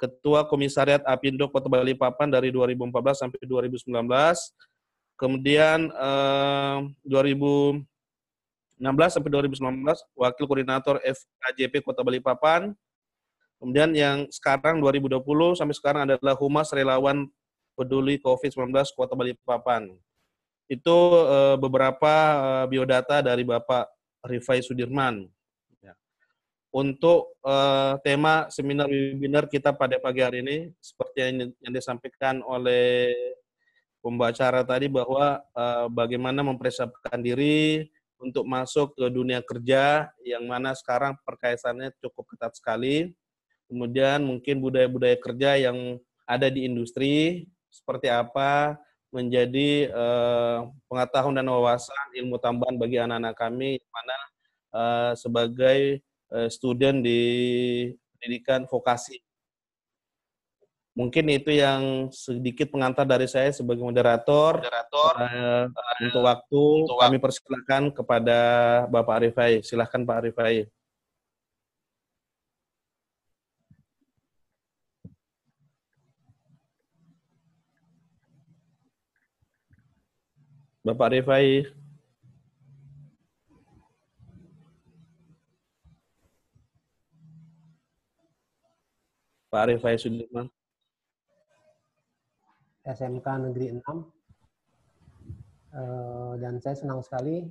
Ketua Komisariat Apindo Kota Balikpapan dari 2014 sampai 2019. Kemudian 2016 sampai 2019 Wakil Koordinator FKJP Kota Balikpapan. Kemudian yang sekarang 2020 sampai sekarang adalah Humas Relawan Peduli COVID-19 Kota Balikpapan. Itu beberapa biodata dari Bapak Rifai Sudirman. Untuk tema seminar webinar kita pada pagi hari ini, seperti yang disampaikan oleh pembicara tadi bahwa bagaimana mempersiapkan diri untuk masuk ke dunia kerja, yang mana sekarang perkaitannya cukup ketat sekali. Kemudian mungkin budaya-budaya kerja yang ada di industri, seperti apa, menjadi pengetahuan dan wawasan ilmu tambahan bagi anak-anak kami, yang mana sebagai student di pendidikan vokasi. Mungkin itu yang sedikit pengantar dari saya sebagai moderator. Untuk waktu, kami persilakan kepada Bapak Rifai. Silakan Pak Rifai. Bapak Rifai. Pak Rifai Sudirman. SMK Negeri 6. Dan saya senang sekali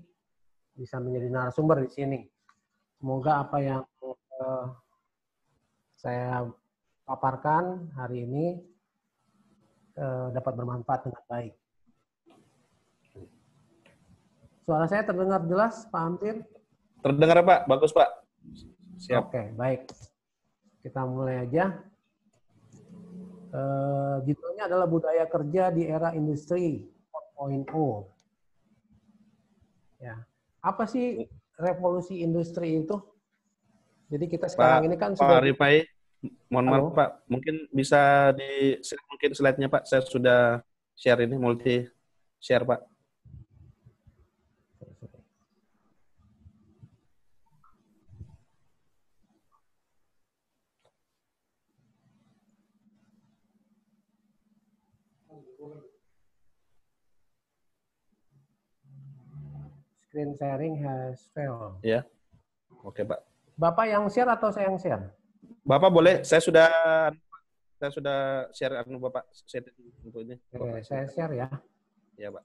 bisa menjadi narasumber di sini. Semoga apa yang saya paparkan hari ini dapat bermanfaat dengan baik. Suara saya terdengar jelas, Pak Ampir? Terdengar, Pak. Bagus, Pak. Siap. Oke, baik. Kita mulai aja. Judulnya adalah Budaya Kerja di Era Industri 4.0. Ya. Apa sih revolusi industri itu? Jadi kita sekarang ini kan sudah... Pak Rifai, mohon maaf Pak, mungkin bisa mungkin slide-nya Pak, saya sudah share ini, multi share Pak. Screen sharing has failed. Ya, oke Pak. Bapak yang share atau saya yang share? Bapak boleh, saya sudah share Bapak share untuk ini. Oke, saya share ya. Ya Pak.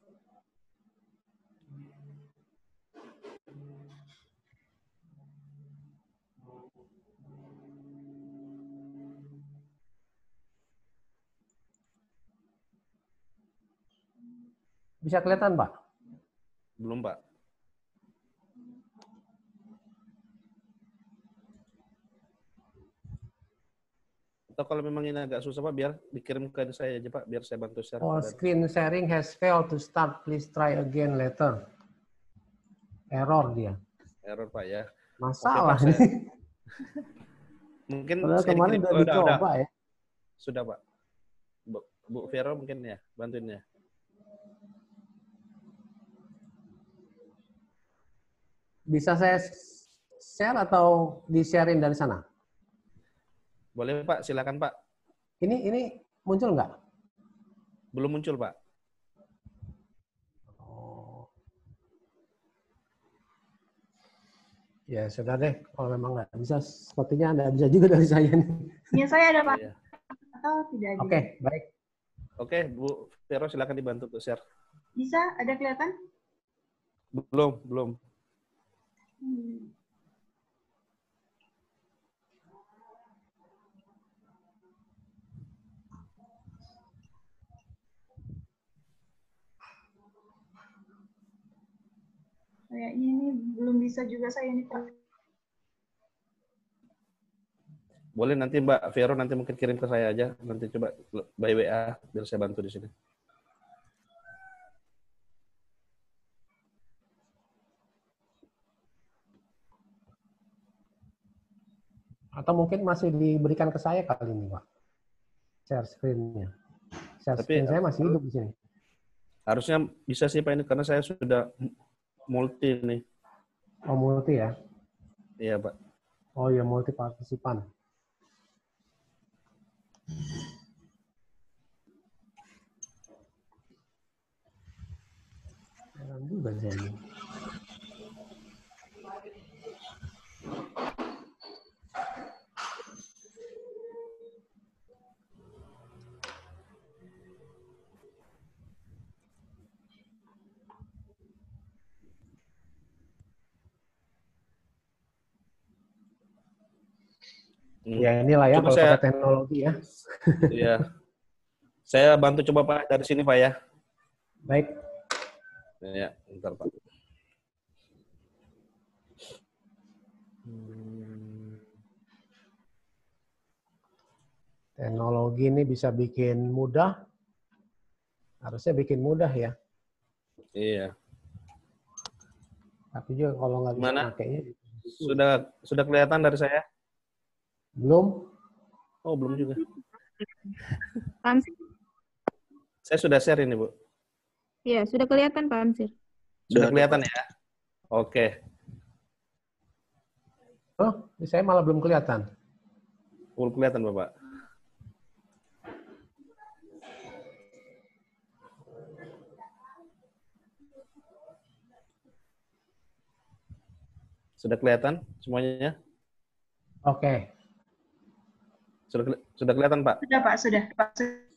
Bisa kelihatan Pak? Belum Pak. Atau kalau memang ini agak susah Pak, biar dikirim ke saya aja Pak, biar saya bantu share. Oh, screen sharing has failed to start. Please try again later. Error dia. Error Pak ya. Masalah Oke, Pak, mungkin kemarin udah dicoba ya. Sudah Pak. Bu Vero mungkin ya, bantuin ya. Bisa saya share atau di-sharein dari sana? Boleh Pak, silakan Pak. Ini muncul nggak? Belum muncul Pak. Oh. Ya sudah deh, kalau memang nggak bisa, sepertinya nggak bisa juga dari saya nih. Ya saya ada Pak. Iya. Atau tidak ada? Oke, baik. Oke, Bu Vero silakan dibantu untuk share. Bisa, ada kelihatan? Belum. Kayaknya ini belum bisa juga saya ini Pak. Boleh nanti Mbak Vero nanti mungkin kirim ke saya aja, nanti coba by WA biar saya bantu di sini. Atau mungkin masih diberikan ke saya kali ini Pak. Share screen-nya. Share screen saya masih hidup di sini. Harusnya bisa sih Pak ini karena saya sudah multi nih. Oh multi ya? Iya Pak. Oh ya multi partisipan. Zen. Ya inilah ya Coba kalau saya, pakai teknologi ya. ya, saya bantu coba Pak dari sini Pak ya. Baik. Ya, bentar Pak. Teknologi ini bisa bikin mudah. Harusnya bikin mudah ya. Iya. Tapi juga kalau nggak bisa Gimana? makainya. Sudah kelihatan dari saya? Belum? Oh, belum juga. Pak Amsir. Saya sudah share ini, Bu. Iya, sudah kelihatan Pak Amsir. Sudah kelihatan ya? Oke. Oh, saya malah belum kelihatan. Belum kelihatan, Bapak. Sudah kelihatan semuanya? Oke. Sudah kelihatan, Pak? Sudah, Pak. Sudah, Pak.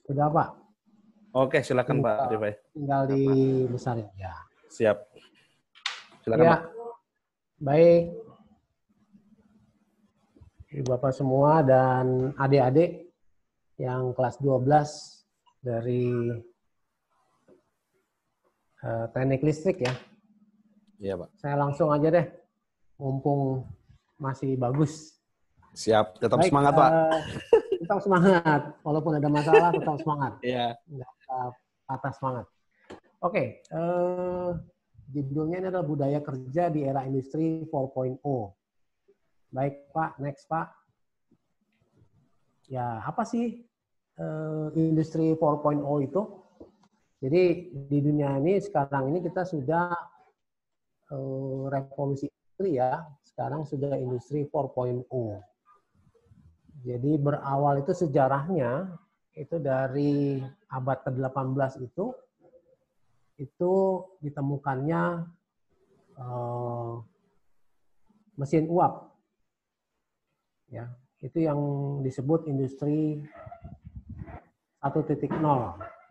Sudah, Pak. Oke, silakan Pak Rifai. Tinggal dibesarin. Ya. Siap. Silakan, Ya. Pak. Baik. Ibu Bapak semua dan adik-adik yang kelas 12 dari teknik listrik ya. Iya, Pak. Saya langsung aja deh. Mumpung masih bagus. Siap. Tetap Baik, semangat, Pak. Tetap semangat. Walaupun ada masalah, tetap semangat. Iya. Nggak patah semangat. Oke. Judulnya ini adalah budaya kerja di era industri 4.0. Baik, Pak. Next, Pak. Ya, apa sih industri 4.0 itu? Jadi, di dunia ini, sekarang ini kita sudah revolusi industri ya. Sekarang sudah industri 4.0. Jadi, berawal itu sejarahnya, itu dari abad ke-18 itu ditemukannya mesin uap. Ya, itu yang disebut industri 1.0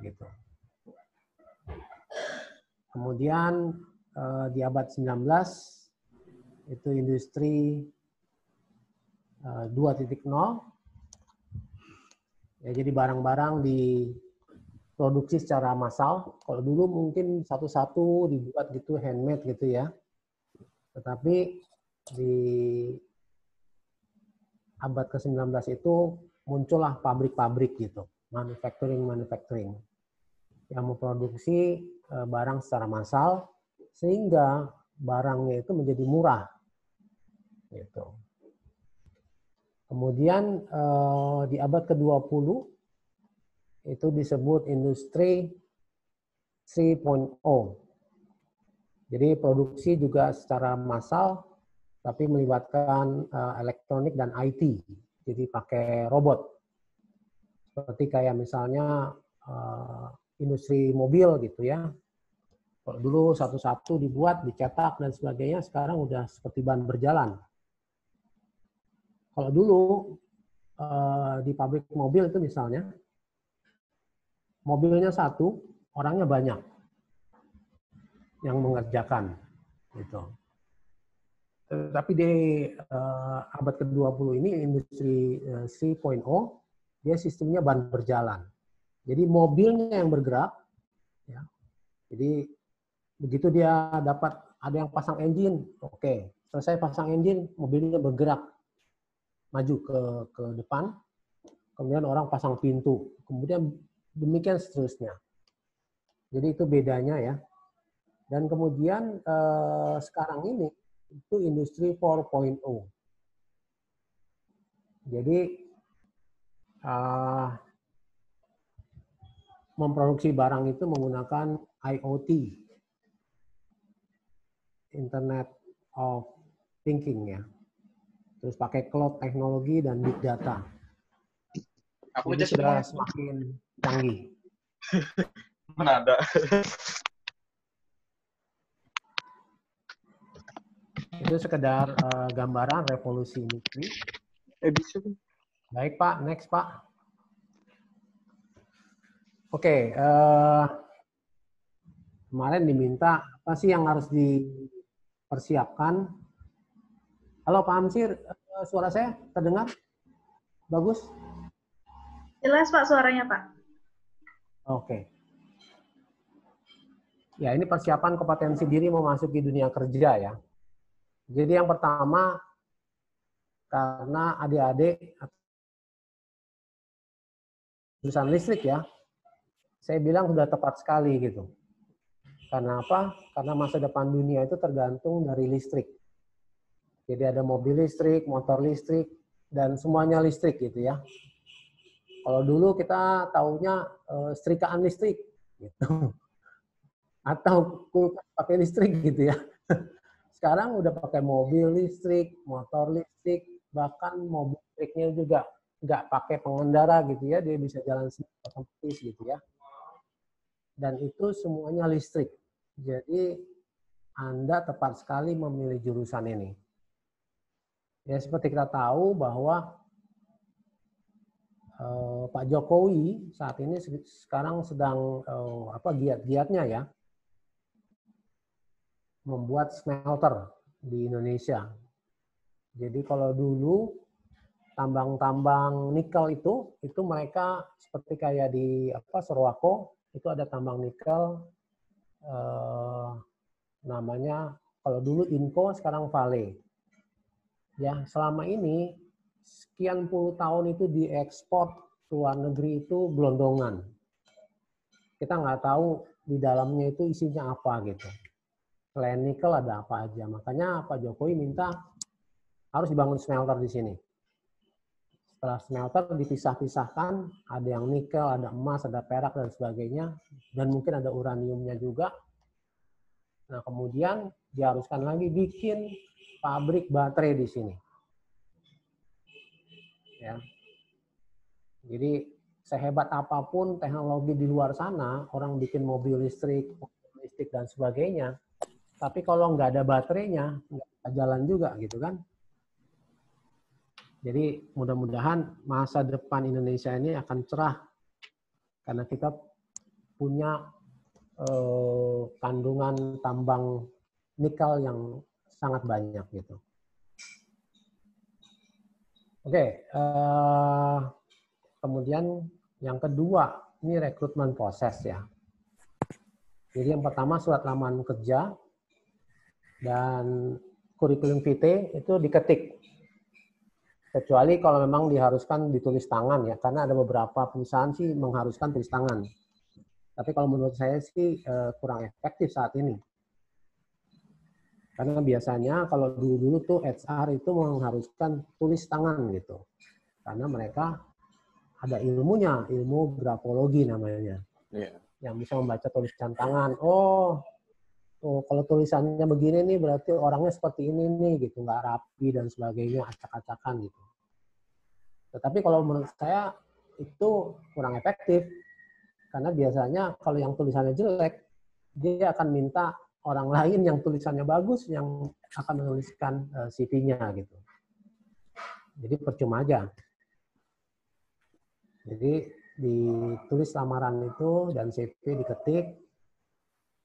gitu. Kemudian di abad 19 itu industri 2.0. Ya, jadi barang-barang diproduksi secara massal. Kalau dulu mungkin satu-satu dibuat gitu handmade gitu ya. Tetapi di abad ke-19 itu muncullah pabrik-pabrik gitu, manufacturing yang memproduksi barang secara massal sehingga barangnya itu menjadi murah gitu. Kemudian di abad ke-20 itu disebut industri 3.0. Jadi produksi juga secara massal tapi melibatkan elektronik dan IT. Jadi pakai robot. Seperti kayak misalnya industri mobil gitu ya. Kalau dulu satu-satu dibuat, dicetak dan sebagainya, sekarang udah seperti ban berjalan. Kalau dulu di pabrik mobil itu misalnya, mobilnya satu, orangnya banyak yang mengerjakan. Gitu. Tapi di abad ke-20 ini, industri 3.0, dia sistemnya ban berjalan. Jadi mobilnya yang bergerak, ya. Jadi begitu dia dapat, ada yang pasang engine, oke. Selesai pasang engine, mobilnya bergerak maju ke depan, kemudian orang pasang pintu, kemudian demikian seterusnya. Jadi itu bedanya ya. Dan kemudian sekarang ini itu industri 4.0. Jadi memproduksi barang itu menggunakan IoT, Internet of Thinking ya. Terus pakai cloud teknologi dan big data. Jadi sudah semakin canggih. Mana ada. Itu sekedar gambaran revolusi industri. Baik Pak, next Pak. Oke, kemarin diminta apa sih yang harus dipersiapkan. Halo Pak Amsir, suara saya terdengar? Bagus? Jelas Pak suaranya Pak. Oke. Ya, ini persiapan kompetensi diri memasuki dunia kerja ya. Jadi yang pertama, karena adik-adik jurusan listrik ya, saya bilang sudah tepat sekali gitu. Karena apa? Karena masa depan dunia itu tergantung dari listrik. Jadi ada mobil listrik, motor listrik, dan semuanya listrik gitu ya. Kalau dulu kita taunya setrikaan listrik, gitu. Atau kulkas pakai listrik gitu ya. Sekarang udah pakai mobil listrik, motor listrik, bahkan mobil listriknya juga nggak pakai pengendara gitu ya, dia bisa jalan sendiri otomatis gitu ya. Dan itu semuanya listrik. Jadi Anda tepat sekali memilih jurusan ini. Ya seperti kita tahu bahwa Pak Jokowi saat ini sekarang sedang giat-giatnya ya membuat smelter di Indonesia. Jadi kalau dulu tambang-tambang nikel itu mereka seperti kayak di Sorowako itu ada tambang nikel namanya kalau dulu Inco sekarang Vale. Ya, selama ini sekian puluh tahun itu diekspor ke luar negeri itu gelondongan. Kita nggak tahu di dalamnya itu isinya apa gitu. Selain nikel ada apa aja. Makanya Pak Jokowi minta harus dibangun smelter di sini. Setelah smelter dipisah-pisahkan, ada yang nikel, ada emas, ada perak, dan sebagainya. Dan mungkin ada uraniumnya juga. Nah, kemudian diharuskan lagi bikin pabrik baterai di sini. Ya. Jadi, sehebat apapun teknologi di luar sana, orang bikin mobil listrik, dan sebagainya, tapi kalau nggak ada baterainya, nggak jalan juga gitu kan. Jadi mudah-mudahan masa depan Indonesia ini akan cerah karena kita punya kandungan tambang nikel yang sangat banyak gitu. Oke, kemudian yang kedua ini rekrutmen proses ya. Jadi yang pertama surat lamaran kerja dan kurikulum vitae itu diketik. Kecuali kalau memang diharuskan ditulis tangan ya, karena ada beberapa perusahaan sih mengharuskan tulis tangan. Tapi kalau menurut saya sih kurang efektif saat ini. Karena biasanya kalau dulu-dulu tuh HR itu mengharuskan tulis tangan gitu. Karena mereka ada ilmunya, ilmu grafologi namanya. Yeah. Yang bisa membaca tulisan tangan. Oh, kalau tulisannya begini nih berarti orangnya seperti ini nih gitu, nggak rapi dan sebagainya, acak-acakan gitu. Tetapi kalau menurut saya itu kurang efektif karena biasanya kalau yang tulisannya jelek dia akan minta orang lain yang tulisannya bagus yang akan menuliskan CV-nya gitu. Jadi percuma aja. Jadi ditulis lamaran itu dan CV diketik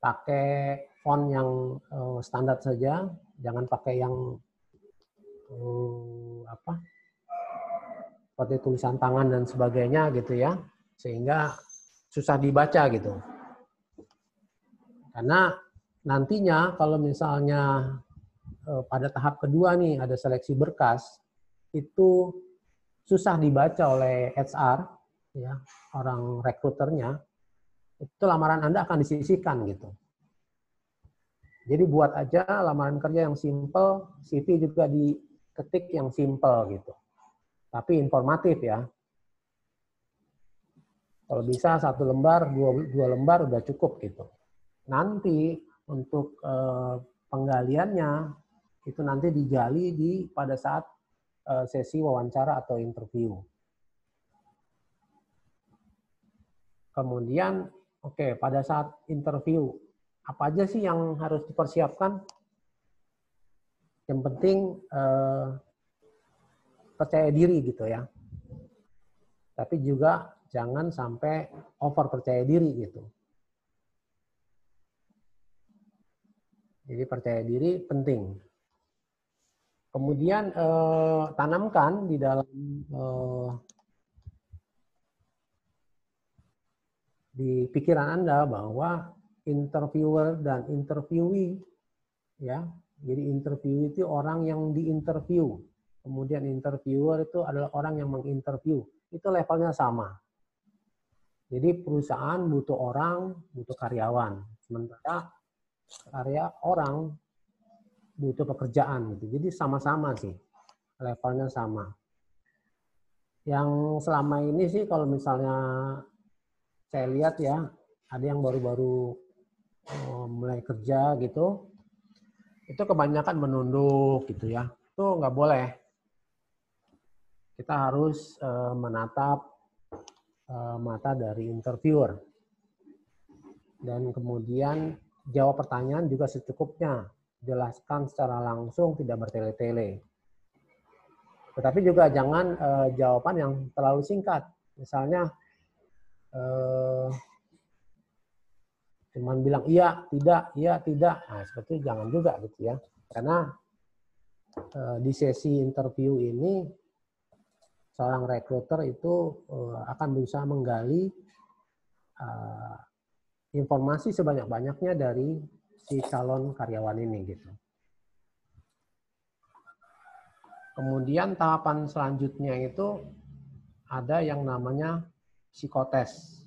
pakai font yang standar saja, jangan pakai yang seperti tulisan tangan dan sebagainya gitu ya, sehingga susah dibaca gitu. Karena nantinya kalau misalnya pada tahap kedua nih ada seleksi berkas, itu susah dibaca oleh HR, ya, orang rekruternya, itu lamaran Anda akan disisihkan gitu. Jadi buat aja lamaran kerja yang simple, CV juga diketik yang simple gitu. Tapi informatif ya. Kalau bisa 1 lembar, 2 lembar udah cukup gitu. Nanti untuk penggaliannya itu nanti digali pada saat sesi wawancara atau interview. Kemudian, pada saat interview, apa aja sih yang harus dipersiapkan? Yang penting percaya diri gitu ya. Tapi juga jangan sampai over percaya diri gitu. Jadi percaya diri penting. Kemudian tanamkan di dalam di pikiran Anda bahwa interviewer dan interviewee, ya, jadi interview itu orang yang diinterview, kemudian interviewer itu adalah orang yang menginterview, itu levelnya sama. Jadi perusahaan butuh orang, butuh karyawan, sementara orang butuh pekerjaan gitu. Jadi sama-sama sih, levelnya sama. Yang selama ini sih kalau misalnya saya lihat ya, ada yang baru-baru mulai kerja gitu, itu kebanyakan menunduk gitu ya. Itu nggak boleh. Kita harus menatap mata dari interviewer. Dan kemudian jawab pertanyaan juga secukupnya. Jelaskan secara langsung, tidak bertele-tele. Tetapi juga jangan jawaban yang terlalu singkat. Misalnya, cuman bilang iya, tidak. Nah, seperti itu jangan juga gitu ya. Karena di sesi interview ini seorang rekruter itu akan berusaha menggali informasi sebanyak-banyaknya dari si calon karyawan ini gitu. Kemudian tahapan selanjutnya itu ada yang namanya psikotes.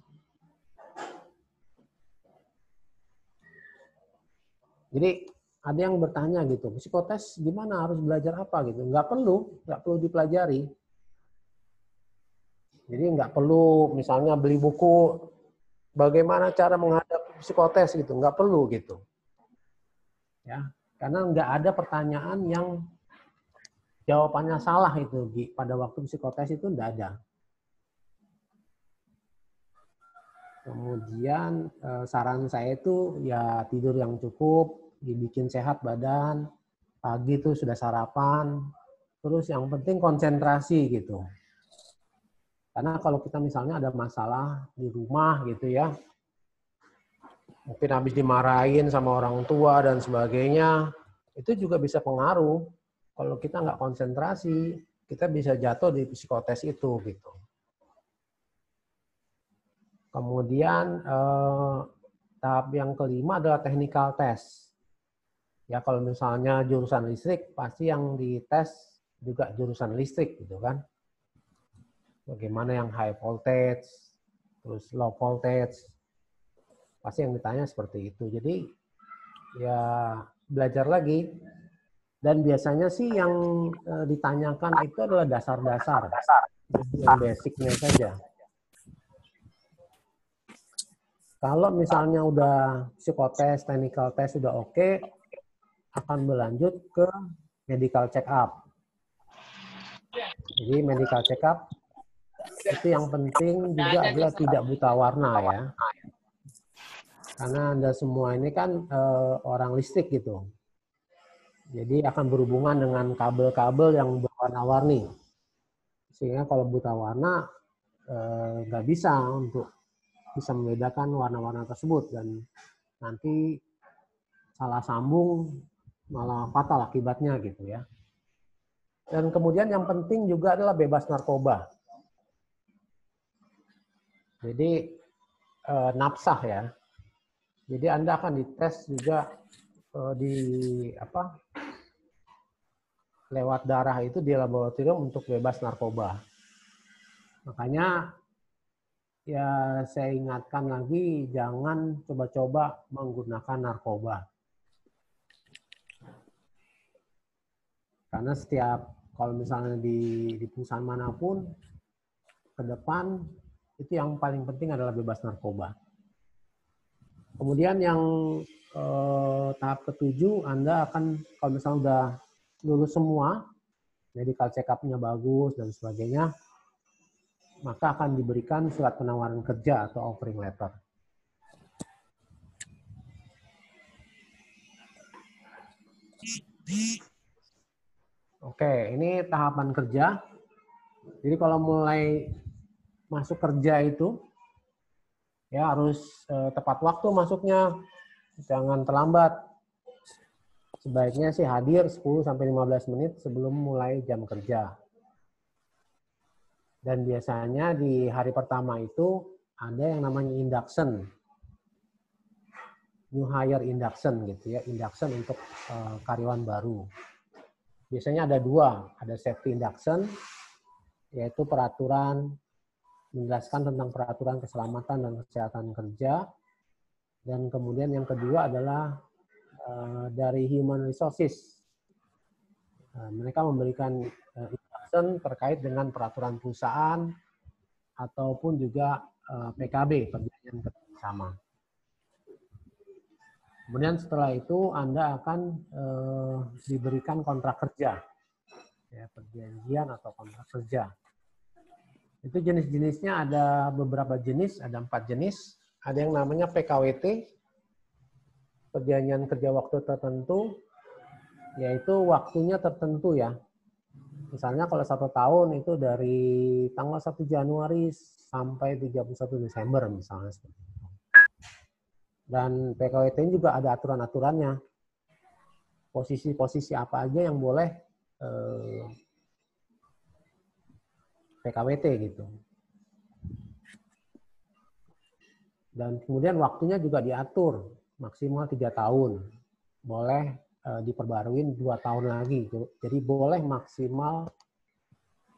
Jadi ada yang bertanya gitu, psikotes gimana, harus belajar apa gitu? Nggak perlu dipelajari. Jadi nggak perlu misalnya beli buku bagaimana cara menghadapi psikotes gitu, nggak perlu gitu. Ya, karena nggak ada pertanyaan yang jawabannya salah itu pada waktu psikotes itu nggak ada. Kemudian saran saya itu ya tidur yang cukup, dibikin sehat badan, pagi itu sudah sarapan, terus yang penting konsentrasi gitu. Karena kalau kita misalnya ada masalah di rumah gitu ya, mungkin habis dimarahin sama orang tua dan sebagainya, itu juga bisa pengaruh. Kalau kita nggak konsentrasi, kita bisa jatuh di psikotes itu gitu. Kemudian tahap yang kelima adalah technical test. Ya kalau misalnya jurusan listrik, pasti yang dites juga jurusan listrik gitu kan. Bagaimana yang high voltage, terus low voltage, pasti yang ditanya seperti itu. Jadi ya belajar lagi. Dan biasanya sih yang ditanyakan itu adalah dasar-dasar, yang basicnya saja. Kalau misalnya udah psikotes, technical test sudah oke, akan berlanjut ke medical check up. Jadi medical check up itu yang penting juga adalah tidak buta warna ya. Karena Anda semua ini kan orang listrik gitu. Jadi akan berhubungan dengan kabel-kabel yang berwarna-warni. Sehingga kalau buta warna nggak bisa untuk bisa membedakan warna-warna tersebut dan nanti salah sambung malah fatal akibatnya gitu ya. Dan kemudian yang penting juga adalah bebas narkoba. Jadi nafsah ya. Jadi Anda akan dites juga lewat darah itu di laboratorium untuk bebas narkoba. Makanya ya saya ingatkan lagi, jangan coba-coba menggunakan narkoba. Karena kalau misalnya di perusahaan manapun, ke depan, itu yang paling penting adalah bebas narkoba. Kemudian yang tahap ke-7, Anda akan, kalau misalnya udah lulus semua, medical check up-nya bagus dan sebagainya, maka akan diberikan surat penawaran kerja atau offering letter. Oke, ini tahapan kerja. Jadi kalau mulai masuk kerja itu, ya harus tepat waktu masuknya, jangan terlambat. Sebaiknya sih hadir 10-15 menit sebelum mulai jam kerja. Dan biasanya di hari pertama itu ada yang namanya induction. New hire induction gitu ya, induction untuk karyawan baru. Biasanya ada dua, ada safety induction, yaitu peraturan, menjelaskan tentang peraturan keselamatan dan kesehatan kerja. Dan kemudian yang kedua adalah dari human resources. Mereka memberikan induction terkait dengan peraturan perusahaan ataupun juga PKB, perjanjian kerjasama. Kemudian setelah itu Anda akan diberikan kontrak kerja, ya, perjanjian atau kontrak kerja. Itu jenis-jenisnya ada beberapa jenis, ada 4 jenis. Ada yang namanya PKWT, perjanjian kerja waktu tertentu, yaitu waktunya tertentu ya. Misalnya kalau 1 tahun itu dari tanggal 1 Januari sampai 31 Desember misalnya. Dan PKWT ini juga ada aturan-aturannya. Posisi-posisi apa aja yang boleh PKWT gitu. Dan kemudian waktunya juga diatur, maksimal 3 tahun. Boleh diperbaruin 2 tahun lagi. Jadi boleh maksimal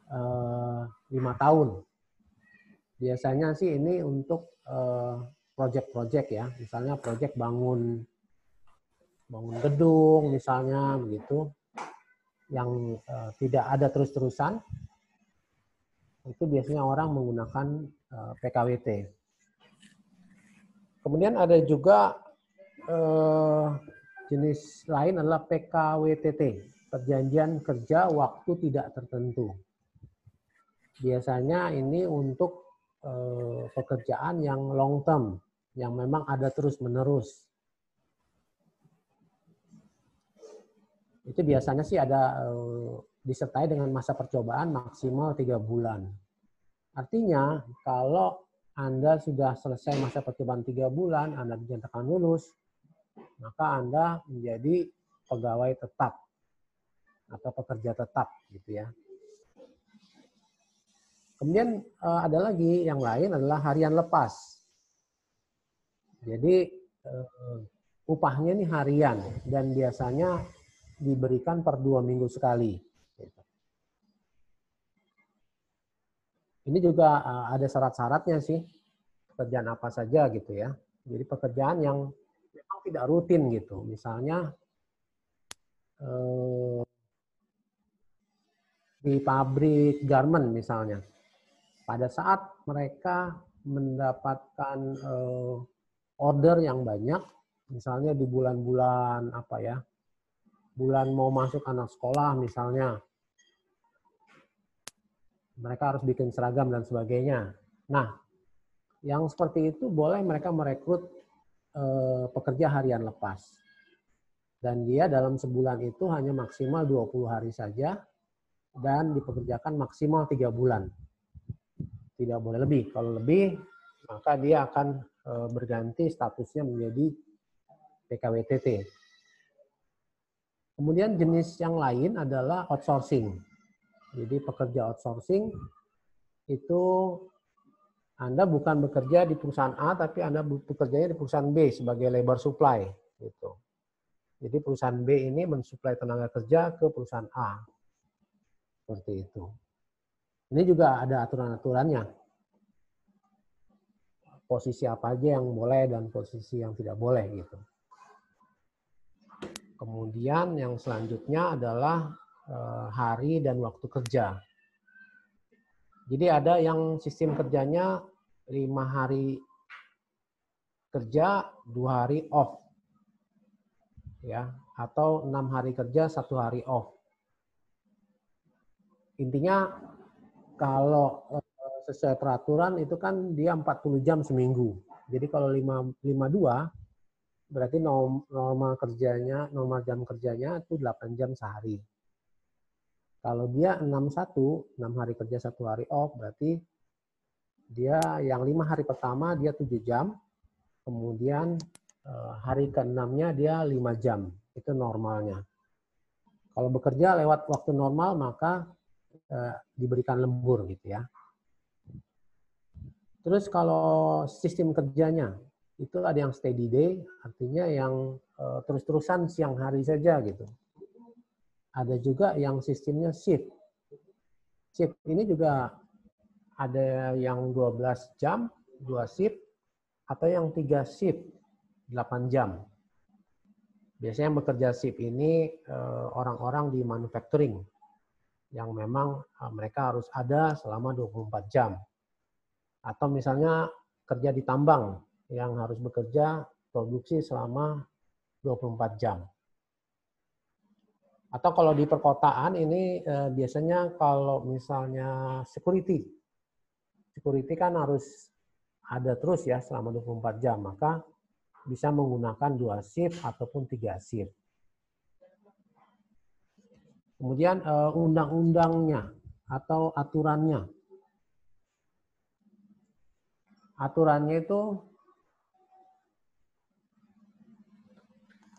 5 tahun. Biasanya sih ini untuk project-project ya. Misalnya project bangun gedung misalnya begitu. Yang tidak ada terus-terusan. Itu biasanya orang menggunakan PKWT. Kemudian ada juga jenis lain adalah PKWTT, perjanjian kerja waktu tidak tertentu. Biasanya ini untuk pekerjaan yang long term, yang memang ada terus-menerus. Itu biasanya sih ada disertai dengan masa percobaan maksimal 3 bulan. Artinya kalau Anda sudah selesai masa percobaan 3 bulan, Anda dinyatakan lulus, maka Anda menjadi pegawai tetap atau pekerja tetap gitu ya. Kemudian ada lagi yang lain adalah harian lepas. Jadi upahnya ini harian dan biasanya diberikan per 2 minggu sekali. Ini juga ada syarat-syaratnya sih, pekerjaan apa saja gitu ya. Jadi pekerjaan yang memang tidak rutin gitu. Misalnya di pabrik garment misalnya. Pada saat mereka mendapatkan order yang banyak, misalnya di bulan-bulan apa ya, bulan mau masuk anak sekolah misalnya, mereka harus bikin seragam dan sebagainya. Nah, yang seperti itu boleh mereka merekrut pekerja harian lepas. Dan dia dalam sebulan itu hanya maksimal 20 hari saja dan dipekerjakan maksimal 3 bulan. Tidak boleh lebih. Kalau lebih, maka dia akan berganti statusnya menjadi PKWTT. Kemudian jenis yang lain adalah outsourcing. Jadi pekerja outsourcing itu Anda bukan bekerja di perusahaan A, tapi Anda bekerjanya di perusahaan B sebagai labor supply. Gitu. Jadi perusahaan B ini mensuplai tenaga kerja ke perusahaan A. Seperti itu. Ini juga ada aturan-aturannya. Posisi apa aja yang boleh dan posisi yang tidak boleh gitu. Kemudian yang selanjutnya adalah hari dan waktu kerja. Jadi ada yang sistem kerjanya 5 hari kerja, 2 hari off. Ya, atau 6 hari kerja, 1 hari off. Intinya kalau sesuai peraturan itu kan dia 40 jam seminggu. Jadi kalau 52 berarti normal jam kerjanya itu 8 jam sehari. Kalau dia 6-1, 6 hari kerja 1 hari off, berarti dia yang 5 hari pertama dia 7 jam, kemudian hari ke-6-nya dia 5 jam. Itu normalnya. Kalau bekerja lewat waktu normal, maka diberikan lembur gitu ya. Terus kalau sistem kerjanya, itu ada yang steady day, artinya yang terus-terusan siang hari saja gitu. Ada juga yang sistemnya shift. Shift ini juga ada yang 12 jam, 2 shift, atau yang 3 shift, 8 jam. Biasanya yang bekerja shift ini orang-orang di manufacturing, yang memang mereka harus ada selama 24 jam. Atau misalnya kerja di tambang, yang harus bekerja produksi selama 24 jam. Atau kalau di perkotaan ini biasanya kalau misalnya security kan harus ada terus ya selama 24 jam, maka bisa menggunakan 2 shift ataupun 3 shift. Kemudian undang-undangnya atau aturannya. Aturannya itu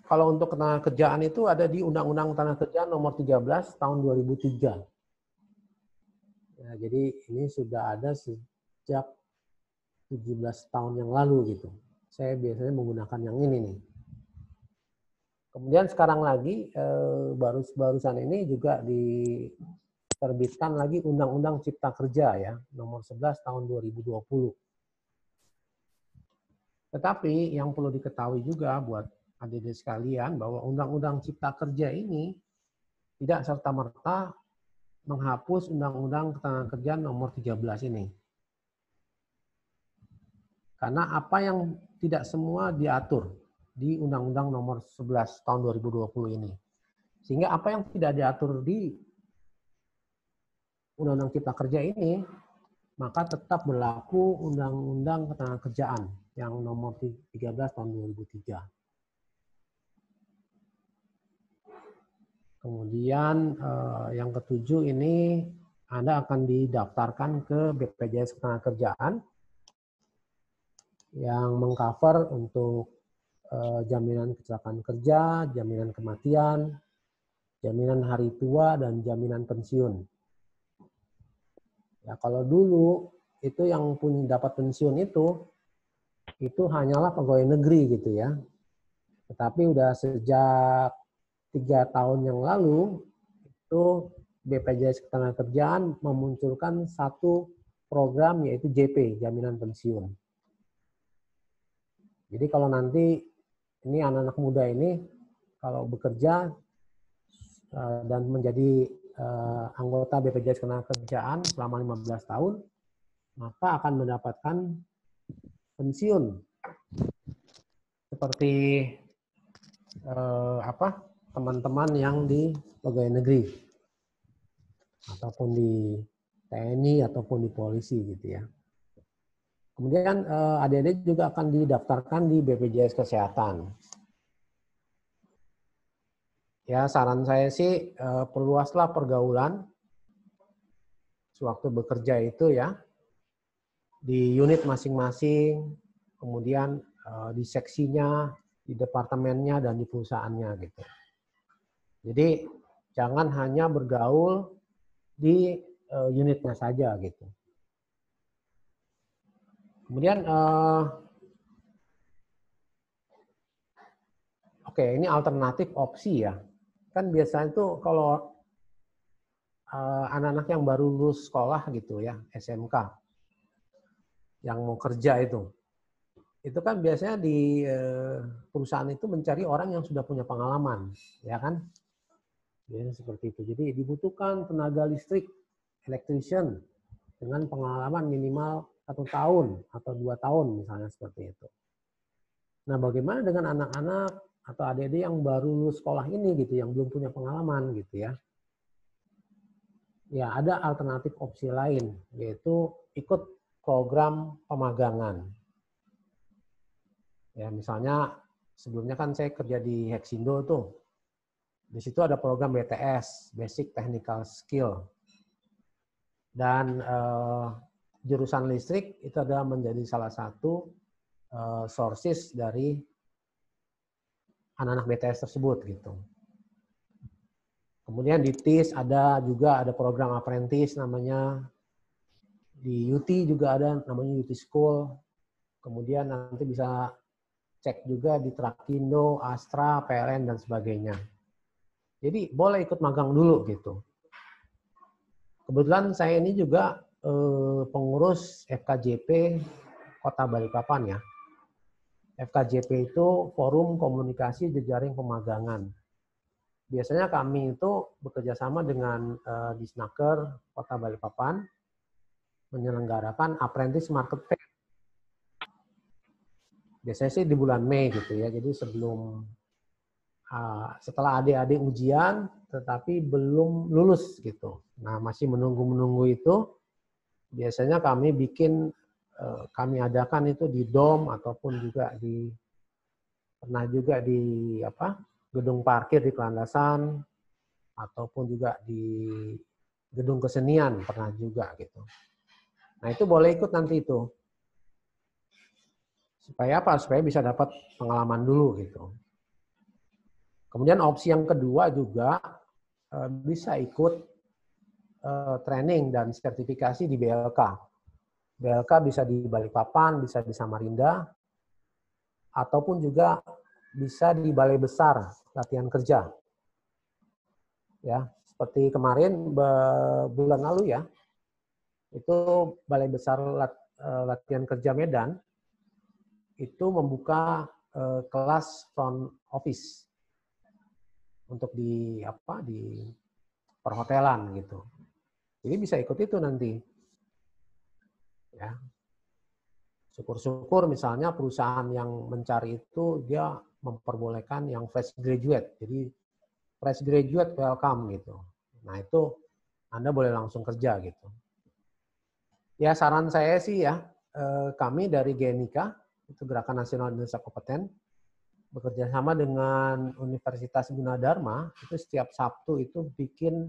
kalau untuk ketenaga kerjaan itu ada di Undang-Undang Tenaga Kerjaan nomor 13 tahun 2003. Ya, jadi ini sudah ada sejak 17 tahun yang lalu gitu. Saya biasanya menggunakan yang ini nih. Kemudian sekarang lagi barusan ini juga diterbitkan lagi Undang-Undang Cipta Kerja ya, nomor 11 tahun 2020. Tetapi yang perlu diketahui juga buat adik-adik sekalian bahwa Undang-Undang Cipta Kerja ini tidak serta-merta menghapus Undang-Undang Ketenagakerjaan nomor 13 ini. Karena apa yang tidak semua diatur di Undang-Undang nomor 11 tahun 2020 ini. Sehingga apa yang tidak diatur di Undang-Undang Cipta Kerja ini, maka tetap berlaku Undang-Undang Ketenagakerjaan yang nomor 13 tahun 2003. Kemudian yang ketujuh ini Anda akan didaftarkan ke BPJS Ketenagakerjaan yang mengcover untuk jaminan kecelakaan kerja, jaminan kematian, jaminan hari tua, dan jaminan pensiun. Ya, kalau dulu itu yang dapat pensiun itu hanyalah pegawai negeri gitu ya. Tetapi udah sejak 3 tahun yang lalu itu BPJS Ketenagakerjaan memunculkan satu program yaitu JP, jaminan pensiun. Jadi kalau nanti ini anak-anak muda ini kalau bekerja dan menjadi anggota BPJS Ketenagakerjaan selama 15 tahun, maka akan mendapatkan pensiun seperti teman-teman yang di pegawai negeri ataupun di TNI ataupun di polisi gitu ya. Kemudian adik-adik juga akan didaftarkan di BPJS Kesehatan. Ya, saran saya sih perluaslah pergaulan sewaktu bekerja itu ya, di unit masing-masing, kemudian di seksinya, di departemennya, dan di perusahaannya gitu. Jadi jangan hanya bergaul di unitnya saja gitu. Kemudian oke, ini alternatif opsi ya. Kan biasanya itu kalau anak-anak yang baru lulus sekolah gitu ya, SMK, yang mau kerja itu kan biasanya di perusahaan itu mencari orang yang sudah punya pengalaman, ya kan? Biasanya seperti itu. Jadi dibutuhkan tenaga listrik, electrician, dengan pengalaman minimal 1 tahun atau 2 tahun misalnya seperti itu. Nah, bagaimana dengan anak-anak atau adik-adik yang baru lulus sekolah ini gitu, yang belum punya pengalaman gitu ya? Ya, ada alternatif opsi lain, yaitu ikut program pemagangan. Ya, misalnya sebelumnya kan saya kerja di Hexindo tuh. Di situ ada program BTS, Basic Technical Skill. Dan jurusan listrik itu adalah menjadi salah satu sources dari anak-anak BTS tersebut gitu. Kemudian di TIS ada program apprentice namanya. Di UT juga ada namanya UT School. Kemudian nanti bisa cek juga di Trakindo, Astra, PLN dan sebagainya. Jadi boleh ikut magang dulu gitu. Kebetulan saya ini juga pengurus FKJP Kota Balikpapan ya. FKJP itu Forum Komunikasi Jejaring Pemagangan. Biasanya kami itu bekerja sama dengan Disnaker Kota Balikpapan menyelenggarakan apprentice market fair. Biasanya sih di bulan Mei gitu ya. Jadi sebelum setelah adik-adik ujian tetapi belum lulus gitu. Nah, masih menunggu itu. Biasanya kami adakan itu di dom ataupun juga pernah juga di gedung parkir di Kelandasan ataupun juga di gedung kesenian pernah juga gitu. Nah, itu boleh ikut nanti itu. Supaya apa? Supaya bisa dapat pengalaman dulu gitu. Kemudian opsi yang kedua juga bisa ikut training dan sertifikasi di BLK. BLK bisa di Balikpapan, bisa di Samarinda, ataupun juga bisa di Balai Besar latihan kerja. Ya, seperti kemarin bulan lalu ya, itu Balai Besar latihan kerja Medan itu membuka kelas front office untuk di perhotelan gitu. Jadi bisa ikut itu nanti. Ya. Syukur-syukur misalnya perusahaan yang mencari itu dia memperbolehkan yang fresh graduate. Jadi fresh graduate welcome gitu. Nah, itu Anda boleh langsung kerja gitu. Ya, saran saya sih ya, kami dari GNIK, itu Gerakan Nasional Indonesia Kompeten, bekerja sama dengan Universitas Gunadarma, itu setiap Sabtu itu bikin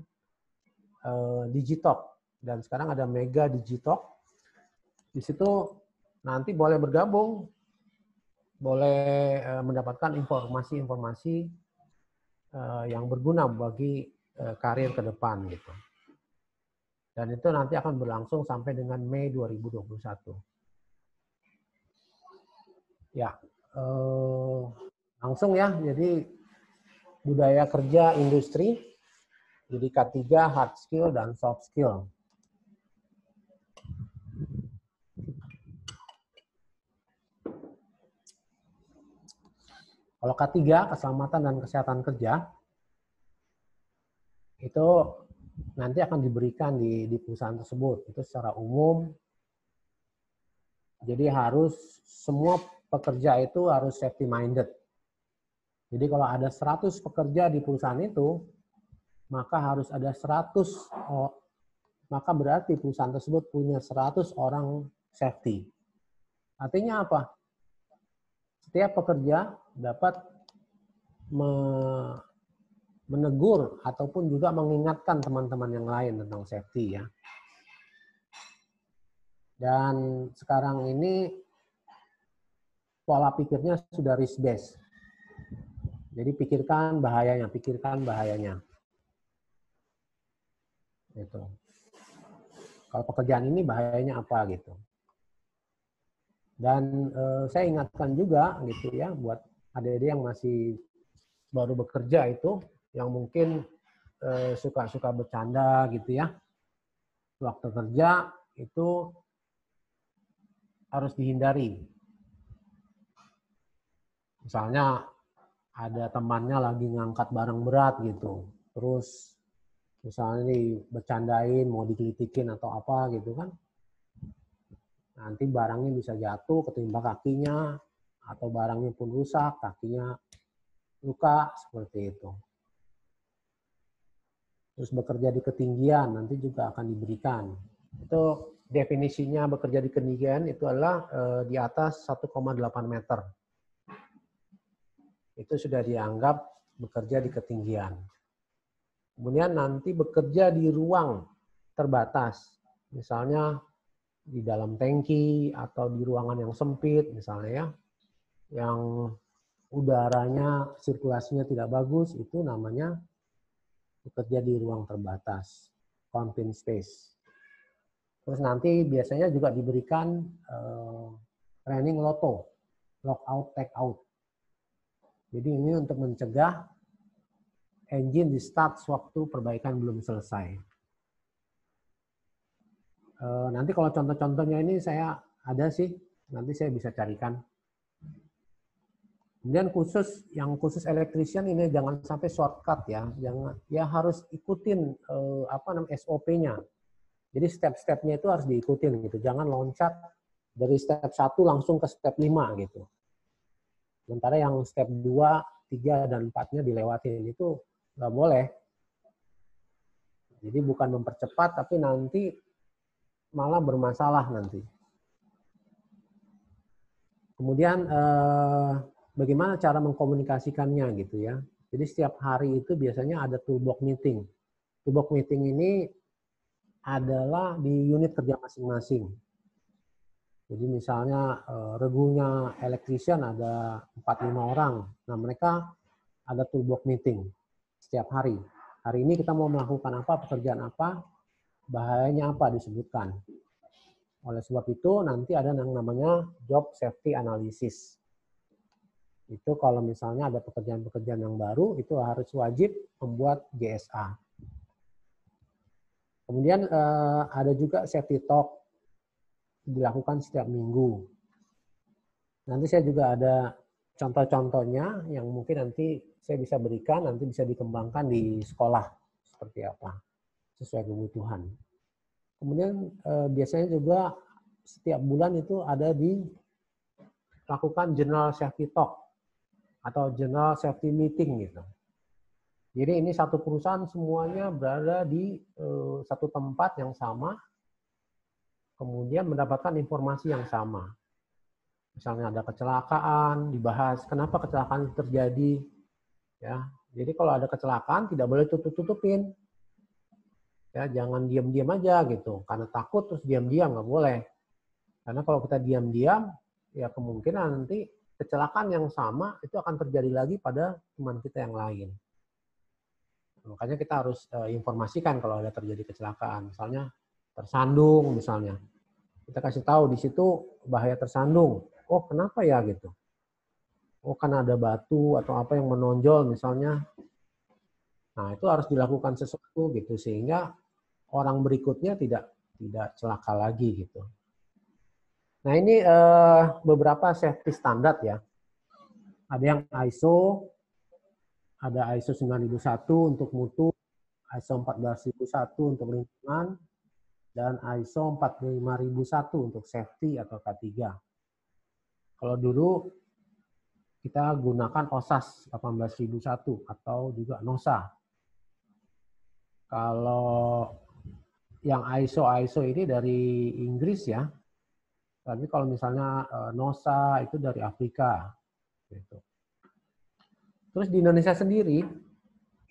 Digitalk. Dan sekarang ada Mega Digitalk. Di situ nanti boleh bergabung, boleh mendapatkan informasi-informasi yang berguna bagi karir ke depan gitu. Dan itu nanti akan berlangsung sampai dengan Mei 2021. Ya, langsung ya. Jadi budaya kerja industri, jadi K3 hard skill dan soft skill. Kalau K3, keselamatan dan kesehatan kerja, itu nanti akan diberikan di perusahaan tersebut. Itu secara umum. Jadi harus semua pekerja itu harus safety minded. Jadi kalau ada 100 pekerja di perusahaan itu, maka harus ada 100, maka berarti perusahaan tersebut punya 100 orang safety. Artinya apa? Setiap pekerja dapat menegur ataupun juga mengingatkan teman-teman yang lain tentang safety ya. Dan sekarang ini pola pikirnya sudah risk based. Jadi pikirkan bahayanya. Gitu. Kalau pekerjaan ini bahayanya apa gitu. Dan saya ingatkan juga gitu ya buat adik-adik yang masih baru bekerja itu, yang mungkin suka-suka bercanda gitu ya. Waktu kerja itu harus dihindari. Misalnya ada temannya lagi ngangkat barang berat gitu. Terus misalnya bercandain, mau dikelitikin atau apa gitu kan. Nanti barangnya bisa jatuh, ketimpa kakinya, atau barangnya pun rusak, kakinya luka, seperti itu. Terus bekerja di ketinggian, nanti juga akan diberikan. Itu definisinya bekerja di ketinggian itu adalah di atas 1,8 meter. Itu sudah dianggap bekerja di ketinggian. Kemudian nanti bekerja di ruang terbatas, misalnya di dalam tangki atau di ruangan yang sempit misalnya ya, yang udaranya sirkulasinya tidak bagus, itu namanya bekerja di ruang terbatas, confined space. Terus nanti biasanya juga diberikan training LOTO, lockout take out. Jadi ini untuk mencegah engine di start sewaktu perbaikan belum selesai. Nanti kalau contoh-contohnya ini saya ada sih, nanti saya bisa carikan. Kemudian yang khusus electrician ini jangan sampai shortcut ya, jangan ya harus ikutin SOP-nya. Jadi step-stepnya itu harus diikutin gitu, jangan loncat dari step 1 langsung ke step 5 gitu. Sementara yang step 2, 3, dan 4-nya dilewatin, itu nggak boleh. Jadi bukan mempercepat, tapi nanti malah bermasalah nanti. Kemudian bagaimana cara mengkomunikasikannya gitu ya. Jadi setiap hari itu biasanya ada toolbox meeting. Toolbox meeting ini adalah di unit kerja masing-masing. Jadi misalnya regunya electrician ada 4-5 orang. Nah mereka ada toolbox meeting setiap hari. Hari ini kita mau melakukan apa, pekerjaan apa, bahayanya apa disebutkan. Oleh sebab itu nanti ada yang namanya job safety analysis. Itu kalau misalnya ada pekerjaan-pekerjaan yang baru, itu harus wajib membuat GSA. Kemudian ada juga safety talk dilakukan setiap minggu. Nanti saya juga ada contoh-contohnya yang mungkin nanti saya bisa berikan, nanti bisa dikembangkan di sekolah seperti apa sesuai kebutuhan. Kemudian biasanya juga setiap bulan itu ada dilakukan general safety talk atau general safety meeting gitu. Jadi ini satu perusahaan semuanya berada di satu tempat yang sama, kemudian mendapatkan informasi yang sama. Misalnya ada kecelakaan, dibahas kenapa kecelakaan itu terjadi. Ya, jadi kalau ada kecelakaan tidak boleh tutup-tutupin. Ya, jangan diam-diam aja gitu. Karena takut terus diam-diam nggak boleh. Karena kalau kita diam-diam, ya kemungkinan nanti kecelakaan yang sama itu akan terjadi lagi pada teman kita yang lain. Makanya kita harus informasikan kalau ada terjadi kecelakaan. Misalnya tersandung misalnya. Kita kasih tahu di situ bahaya tersandung. Oh, kenapa ya gitu? Oh, karena ada batu atau apa yang menonjol misalnya. Nah, itu harus dilakukan sesuatu gitu sehingga orang berikutnya tidak celaka lagi gitu. Nah, ini beberapa safety standard ya. Ada yang ISO, ada ISO 9001 untuk mutu, ISO 14001 untuk lingkungan, dan ISO 45001 untuk safety atau K3. Kalau dulu kita gunakan OSAS 18001 atau juga NOSA. Kalau yang ISO ini dari Inggris ya. Tapi kalau misalnya NOSA itu dari Afrika. Gitu. Terus di Indonesia sendiri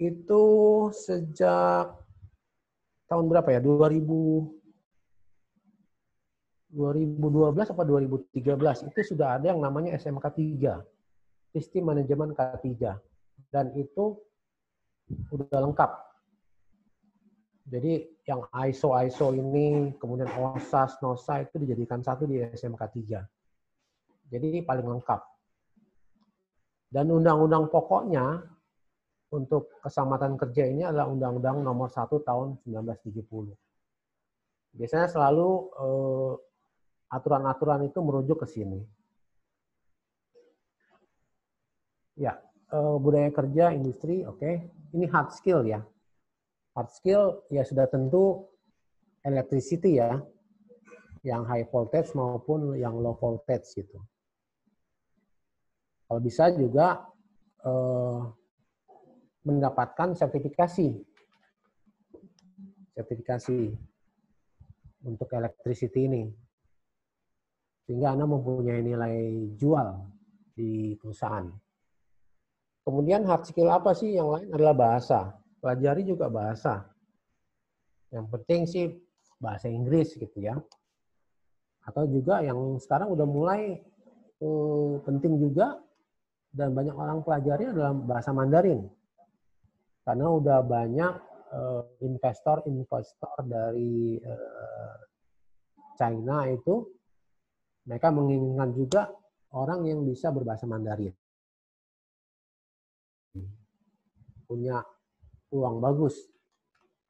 itu sejak tahun berapa ya? 2012 atau 2013 itu sudah ada yang namanya SMK 3. Sistem Manajemen K3. Dan itu udah lengkap. Jadi yang ISO ini, kemudian OSAS, NOSA itu dijadikan satu di SMK 3. Jadi paling lengkap. Dan undang-undang pokoknya untuk keselamatan kerja ini adalah Undang-Undang Nomor 1 Tahun 1970. Biasanya selalu aturan-aturan itu merujuk ke sini. Ya, budaya kerja, industri, oke. Ini hard skill ya. Hard skill ya sudah tentu electricity ya, yang high voltage maupun yang low voltage gitu. Kalau bisa juga mendapatkan sertifikasi untuk electricity ini, sehingga Anda mempunyai nilai jual di perusahaan. Kemudian hard skill apa sih yang lain adalah bahasa. pelajari juga bahasa. Yang penting sih bahasa Inggris gitu ya. Atau juga yang sekarang udah mulai penting juga dan banyak orang pelajari adalah bahasa Mandarin. Karena udah banyak investor-investor dari China itu, mereka menginginkan juga orang yang bisa berbahasa Mandarin. Punya peluang bagus.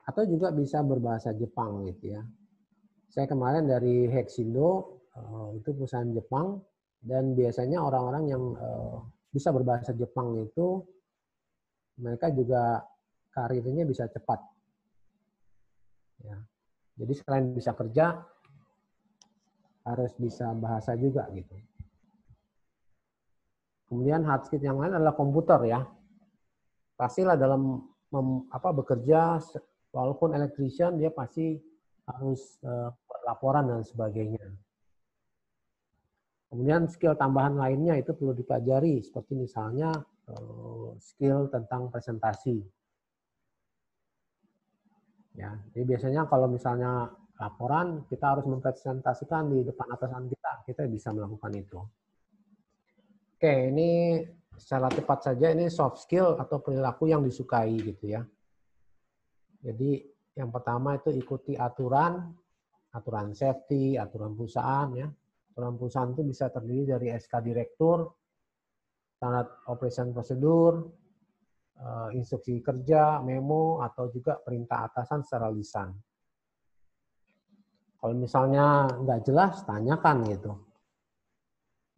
Atau juga bisa berbahasa Jepang gitu ya. Saya kemarin dari Hexindo, itu perusahaan Jepang, dan biasanya orang-orang yang bisa berbahasa Jepang itu, mereka juga karirnya bisa cepat. Ya. Jadi selain bisa kerja, harus bisa bahasa juga gitu. Kemudian hard skill yang lain adalah komputer ya. Pastilah dalam bekerja, walaupun electrician, dia pasti harus laporan dan sebagainya. Kemudian skill tambahan lainnya itu perlu dipelajari, seperti misalnya skill tentang presentasi. Ya, jadi biasanya kalau misalnya laporan, kita harus mempresentasikan di depan atasan kita bisa melakukan itu. Oke, ini secara cepat saja, ini soft skill atau perilaku yang disukai gitu ya. Jadi yang pertama itu ikuti aturan safety, aturan perusahaan ya. Aturan perusahaan itu bisa terdiri dari SK direktur, standard operation prosedur, instruksi kerja, memo, atau juga perintah atasan secara lisan. Kalau misalnya nggak jelas, tanyakan gitu.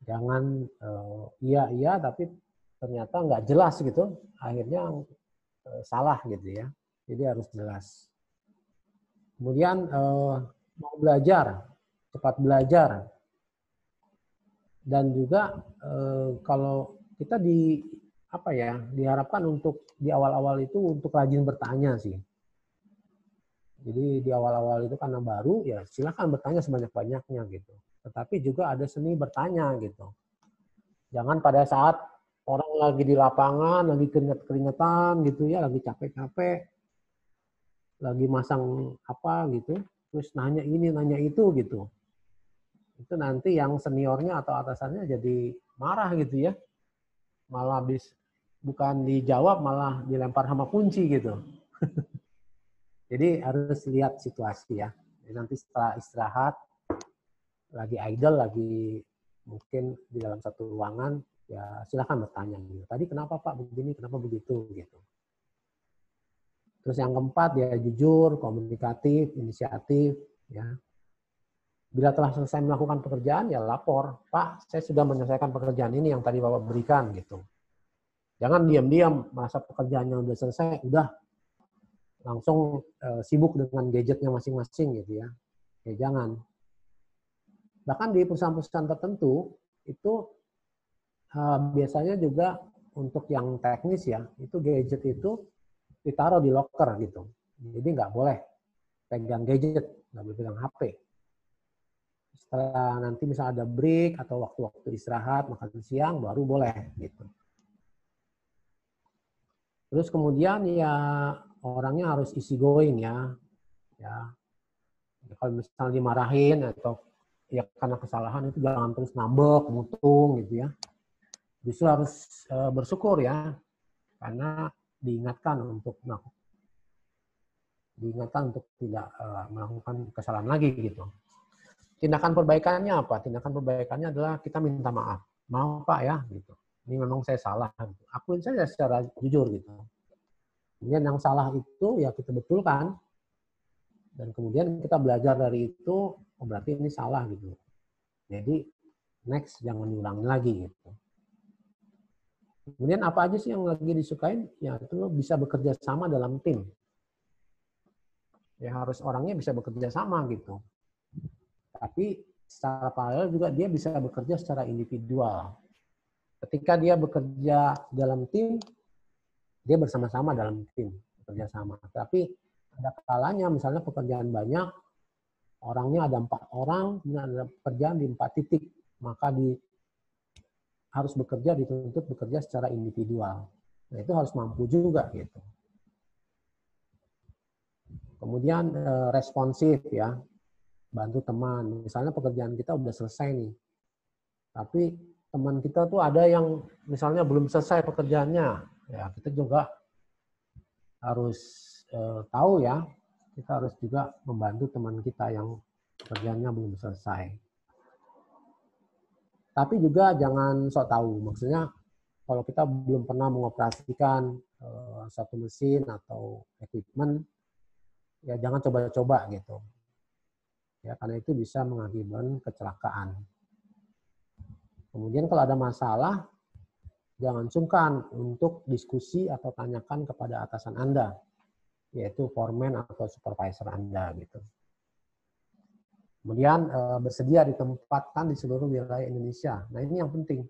Jangan iya tapi ternyata nggak jelas gitu, akhirnya salah gitu ya. Jadi harus jelas. Kemudian mau belajar, cepat belajar. Dan juga kalau kita diharapkan untuk di awal-awal itu untuk rajin bertanya sih. Jadi di awal-awal itu karena baru, ya silakan bertanya sebanyak-banyaknya gitu. Tetapi juga ada seni bertanya gitu. Jangan pada saat orang lagi di lapangan, lagi keringet-keringetan gitu ya, lagi capek-capek, lagi masang apa gitu, terus nanya ini, nanya itu gitu. Itu nanti yang seniornya atau atasannya jadi marah gitu ya. Malah bukan dijawab, malah dilempar sama kunci gitu. Jadi harus lihat situasi ya. Jadi nanti setelah istirahat, lagi idle, lagi mungkin di dalam satu ruangan, ya silakan bertanya. Gitu. Tadi kenapa Pak begini, kenapa begitu gitu. Terus yang keempat ya jujur, komunikatif, inisiatif. Ya. Bila telah selesai melakukan pekerjaan, ya lapor. Pak, saya sudah menyelesaikan pekerjaan ini yang tadi Bapak berikan gitu. Jangan diam-diam masa pekerjaannya udah selesai, udah langsung sibuk dengan gadgetnya masing-masing gitu ya. Ya jangan. Bahkan di perusahaan-perusahaan tertentu itu biasanya juga untuk yang teknis ya, itu gadget itu ditaruh di locker gitu. Jadi nggak boleh pegang gadget, nggak boleh pegang HP. Setelah nanti misalnya ada break atau waktu-waktu istirahat, makan siang, baru boleh gitu. Terus kemudian ya orangnya harus easy going ya. Kalau misalnya dimarahin atau ya karena kesalahan itu jangan terus ngambek, mutung gitu ya. Justru harus bersyukur ya, karena diingatkan untuk tidak melakukan kesalahan lagi gitu. Tindakan perbaikannya apa? Tindakan perbaikannya adalah kita minta maaf. Maaf Pak ya, gitu. Ini memang saya salah. Gitu. Akuin saja secara jujur gitu. Kemudian yang salah itu ya kita betulkan. Dan kemudian kita belajar dari itu, oh berarti ini salah gitu. Jadi next jangan diulangi lagi gitu. Kemudian apa aja sih yang lagi disukain? Ya itu lo bisa bekerja sama dalam tim. Ya harus orangnya bisa bekerja sama gitu. Tapi secara paralel juga dia bisa bekerja secara individual. Ketika dia bekerja dalam tim, dia bersama-sama dalam tim, bekerja sama. Tapi ada kalanya misalnya pekerjaan banyak, orangnya ada 4 orang, kemudian ada pekerjaan di 4 titik, maka harus dituntut bekerja secara individual. Nah itu harus mampu juga gitu. Kemudian responsif ya, bantu teman. Misalnya pekerjaan kita udah selesai nih, tapi teman kita tuh ada yang misalnya belum selesai pekerjaannya, ya kita juga harus tahu ya, kita harus juga membantu teman kita yang pekerjaannya belum selesai. Tapi juga jangan sok tahu, maksudnya kalau kita belum pernah mengoperasikan satu mesin atau equipment, ya jangan coba-coba gitu. Ya, karena itu bisa mengakibatkan kecelakaan. Kemudian kalau ada masalah, jangan sungkan untuk diskusi atau tanyakan kepada atasan Anda, yaitu foreman atau supervisor Anda gitu. Kemudian bersedia ditempatkan di seluruh wilayah Indonesia. Nah ini yang penting.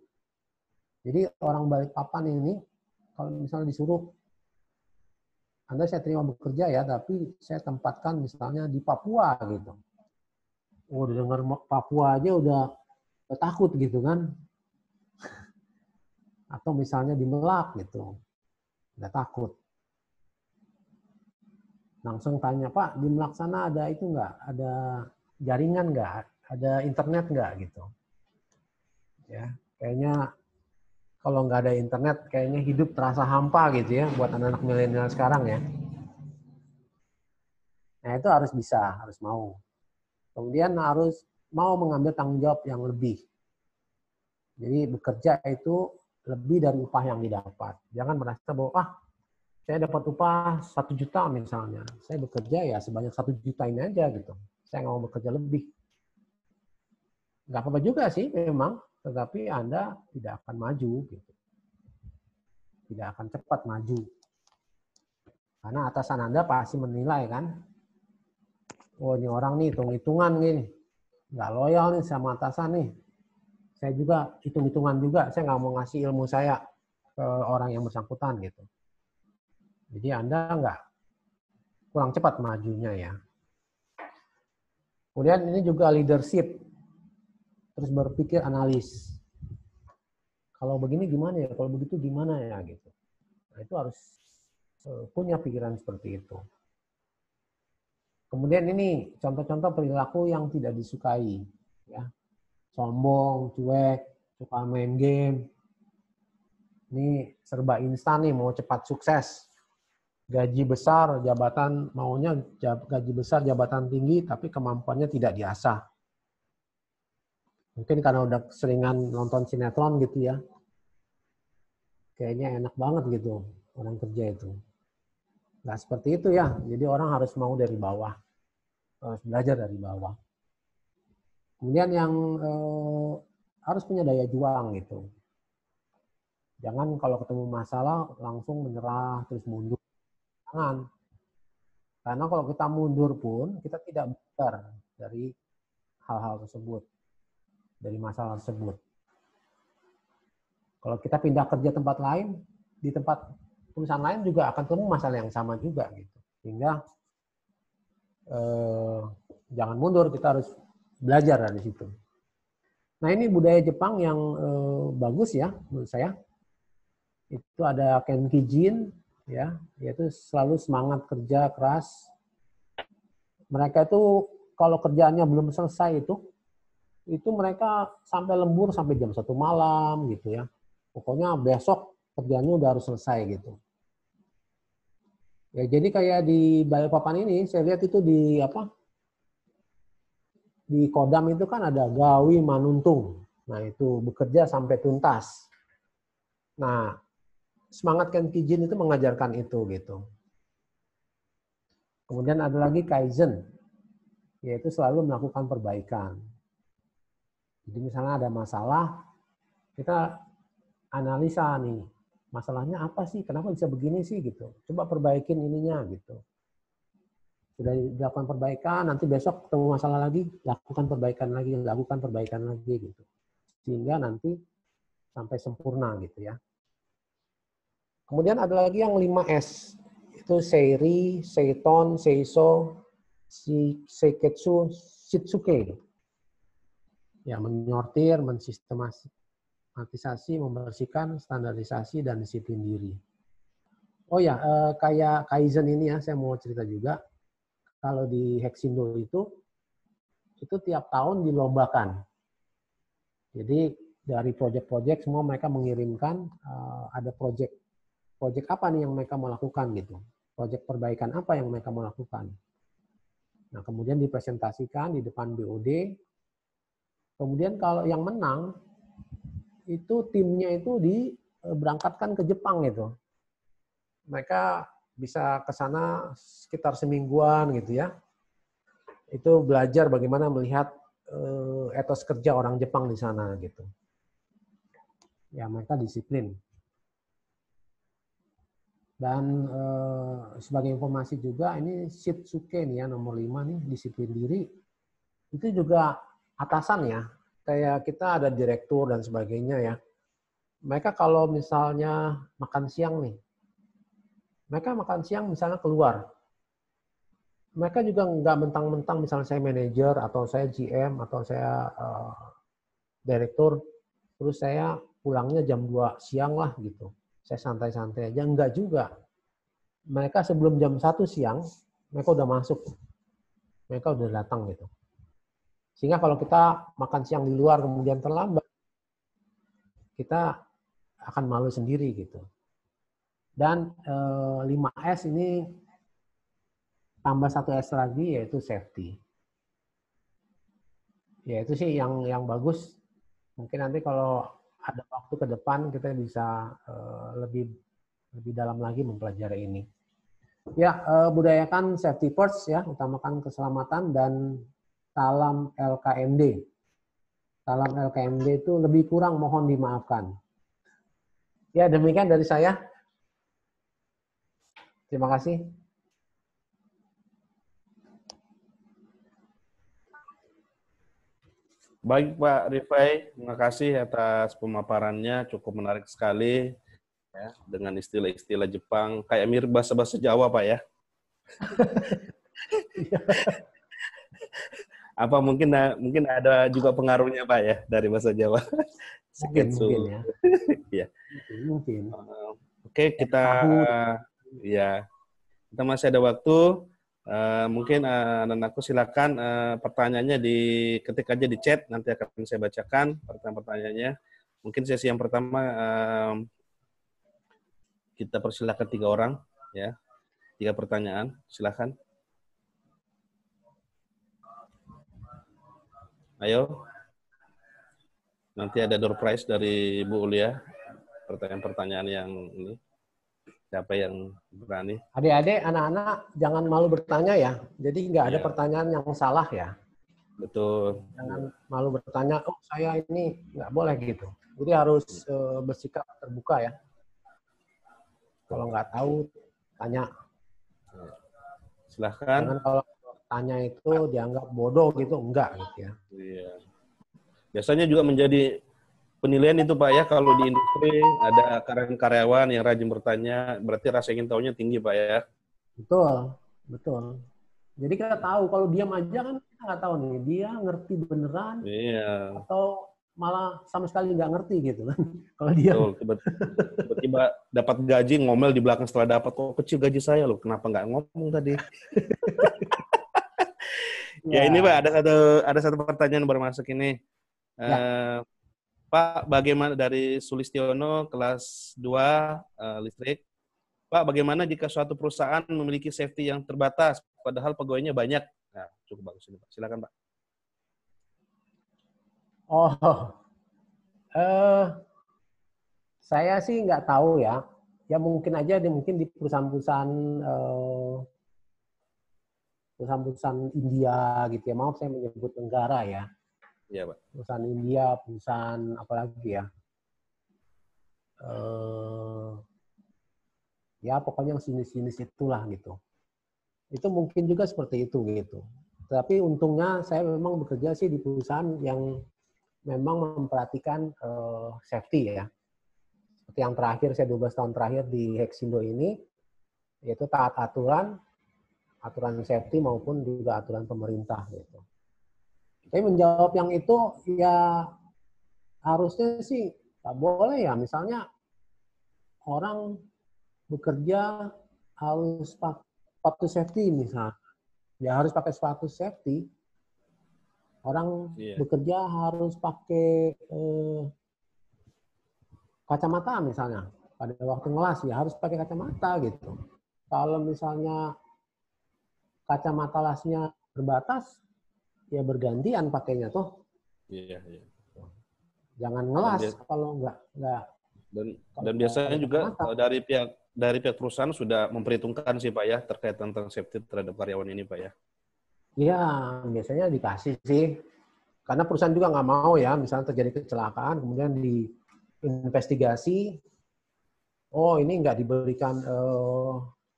Jadi orang Balikpapan ini, kalau misalnya disuruh, Anda saya terima bekerja ya, tapi saya tempatkan misalnya di Papua gitu. Oh, udah dengar Papua aja udah takut gitu kan. Atau misalnya di Melak gitu, udah takut. Langsung tanya, Pak, di Melak sana ada itu nggak? Ada jaringan nggak? Ada internet nggak gitu? Ya, kayaknya kalau nggak ada internet, kayaknya hidup terasa hampa gitu ya buat anak-anak milenial sekarang ya. Nah itu harus bisa, harus mau. Kemudian harus mau mengambil tanggung jawab yang lebih. Jadi bekerja itu lebih dari upah yang didapat. Jangan merasa bahwa saya dapat upah 1 juta misalnya. Saya bekerja ya sebanyak 1 juta ini aja gitu. Saya nggak mau bekerja lebih. Nggak apa-apa juga sih memang, tetapi Anda tidak akan maju gitu. Tidak akan cepat maju. Karena atasan Anda pasti menilai kan, oh ini orang nih hitung-hitungan gini, nggak loyal nih sama atasan nih. Saya juga hitung-hitungan juga, saya nggak mau ngasih ilmu saya ke orang yang bersangkutan gitu. Jadi Anda nggak kurang cepat majunya ya. Kemudian ini juga leadership, terus berpikir analis. Kalau begini gimana ya, kalau begitu gimana ya gitu. Nah itu harus punya pikiran seperti itu. Kemudian ini contoh-contoh perilaku yang tidak disukai, ya. Sombong, cuek, suka main game. Ini serba instan nih, mau cepat sukses. Gaji besar, jabatan maunya gaji besar, jabatan tinggi, tapi kemampuannya tidak diasah. Mungkin karena udah seringan nonton sinetron gitu ya. Kayaknya enak banget gitu orang kerja itu. Nggak seperti itu ya. Jadi orang harus mau dari bawah. Harus belajar dari bawah. Kemudian yang harus punya daya juang gitu. Jangan kalau ketemu masalah langsung menyerah terus mundur. Jangan. Karena kalau kita mundur pun kita tidak belajar dari hal-hal tersebut, dari masalah tersebut. Kalau kita pindah kerja tempat lain, di tempat perusahaan lain juga akan ketemu masalah yang sama juga gitu. Sehingga jangan mundur, kita harus belajar dari situ. Nah ini budaya Jepang yang bagus ya menurut saya. Itu ada Kenkijin, ya, yaitu selalu semangat kerja keras. Mereka itu kalau kerjaannya belum selesai itu mereka sampai lembur sampai jam 1 malam gitu ya. Pokoknya besok kerjaannya udah harus selesai gitu. Ya jadi kayak di Balikpapan ini saya lihat itu di Kodam itu kan ada gawi manuntung. Nah itu bekerja sampai tuntas. Nah semangat Kenkijin itu mengajarkan itu gitu. Kemudian ada lagi Kaizen, yaitu selalu melakukan perbaikan. Jadi misalnya ada masalah, kita analisa nih, masalahnya apa sih? Kenapa bisa begini sih gitu? Coba perbaikin ininya gitu. Sudah dilakukan perbaikan, nanti besok ketemu masalah lagi, lakukan perbaikan lagi gitu. Sehingga nanti sampai sempurna gitu ya. Kemudian ada lagi yang 5S. Itu Seiri, Seiton, Seiso, Seiketsu, Shitsuke. Ya, menyortir, mensistematisasi, membersihkan, standarisasi, dan disiplin diri. Oh ya, kayak Kaizen ini ya, saya mau cerita juga. kalau di Hexindo itu tiap tahun dilombakan. Jadi dari proyek-proyek semua mereka mengirimkan ada proyek apa nih yang mereka mau lakukan gitu. Proyek perbaikan apa yang mereka mau lakukan. Nah, kemudian dipresentasikan di depan BOD. Kemudian kalau yang menang itu timnya itu diberangkatkan ke Jepang gitu. Mereka bisa ke sana sekitar semingguan gitu ya. Itu belajar bagaimana melihat etos kerja orang Jepang di sana gitu. Ya, mereka disiplin. Dan sebagai informasi juga ini Shitsuke nih ya nomor 5 nih, disiplin diri. Itu juga atasan ya. Kayak kita ada direktur dan sebagainya ya. Mereka kalau misalnya makan siang nih. Mereka makan siang misalnya keluar. Mereka juga nggak mentang-mentang misalnya saya manajer atau saya GM atau saya direktur, terus saya pulangnya jam 2 siang lah gitu. Saya santai-santai aja. Enggak juga. Mereka sebelum jam 1 siang, mereka udah masuk. Mereka udah datang gitu. Sehingga kalau kita makan siang di luar kemudian terlambat, kita akan malu sendiri gitu. Dan 5S ini tambah 1S lagi yaitu safety. Ya itu sih yang bagus. Mungkin nanti kalau ada waktu ke depan kita bisa lebih dalam lagi mempelajari ini. Ya, budayakan safety first ya, utamakan keselamatan dan salam LKMD. Salam LKMD itu lebih kurang mohon dimaafkan. Ya, demikian dari saya. Terima kasih. Baik Pak Rifai, terima kasih atas pemaparannya, cukup menarik sekali ya, dengan istilah-istilah Jepang, kayak mirip bahasa-bahasa Jawa Pak ya. Apa mungkin ada juga pengaruhnya Pak ya dari bahasa Jawa? Mungkin ya. Ya. Mungkin. Oke, kita masih ada waktu. Mungkin anakku silakan pertanyaannya diketik aja di chat, nanti akan saya bacakan pertanyaannya. Mungkin sesi yang pertama kita persilakan 3 orang ya. 3 pertanyaan, silakan. Ayo. Nanti ada door prize dari Bu Ulia. Pertanyaan-pertanyaan yang ini. Siapa yang berani? Adik-adik, anak-anak jangan malu bertanya ya. Jadi nggak ada pertanyaan yang salah ya. Betul. Jangan malu bertanya, oh saya ini nggak boleh gitu. Jadi harus bersikap terbuka ya. Kalau nggak tahu, tanya. Silahkan. Jangan kalau tanya itu dianggap bodoh gitu, enggak gitu ya. Iya. Biasanya juga menjadi penilaian itu Pak ya, kalau di industri ada karyawan yang rajin bertanya, berarti rasa ingin tahunya tinggi Pak ya. Betul, betul. Jadi kita tahu kalau diam aja kan kita nggak tahu nih dia ngerti beneran atau malah sama sekali nggak ngerti gitu kan. Kalau dia tiba-tiba dapat gaji ngomel di belakang setelah dapat, kok kecil gaji saya loh, kenapa nggak ngomong tadi? Ya ini Pak, ada satu pertanyaan baru masuk ini. Pak, bagaimana dari Sulistiono kelas 2 listrik? Pak, bagaimana jika suatu perusahaan memiliki safety yang terbatas, padahal pegawainya banyak? Nah, cukup bagus ini Pak. Silakan Pak. Saya sih nggak tahu ya. Ya mungkin aja mungkin di perusahaan-perusahaan India gitu ya. Maaf saya menyebut negara ya. Iya, Pak. Perusahaan India, perusahaan apalagi ya. Ya pokoknya jenis-jenis itulah gitu. Itu mungkin juga seperti itu gitu. Tapi untungnya saya memang bekerja sih di perusahaan yang memang memperhatikan safety ya. Seperti yang terakhir, saya 12 tahun terakhir di Hexindo ini, yaitu taat aturan safety maupun juga aturan pemerintah gitu. Tapi menjawab yang itu ya harusnya sih nggak boleh ya. Misalnya orang bekerja harus patuh safety misalnya. Ya harus pakai sepatu safety. Orang bekerja harus pakai kacamata misalnya. Pada waktu ngelas ya harus pakai kacamata gitu. Kalau misalnya kacamata lasnya terbatas, ya bergantian pakainya tuh. Iya, iya. Jangan ngelas kalau nggak. Dan biasanya juga dari pihak perusahaan sudah memperhitungkan sih Pak ya terkait tentang safety terhadap karyawan ini Pak ya. Ya biasanya dikasih sih. Karena perusahaan juga nggak mau ya, misalnya terjadi kecelakaan, kemudian diinvestigasi, oh ini nggak diberikan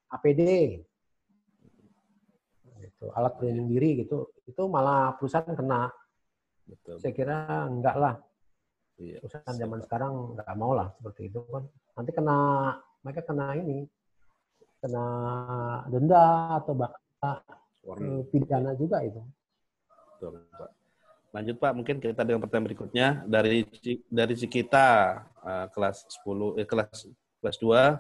APD, gitu, alat pelindung diri gitu, itu malah perusahaan kena. Betul. Saya kira enggak lah. Iya, perusahaan zaman sekarang nggak mau lah seperti itu kan. Nanti mereka kena denda atau bahkan pidana juga itu. Betul, Pak. Lanjut Pak, mungkin kita dengan pertanyaan berikutnya dari Cikita kelas 10 kelas 2.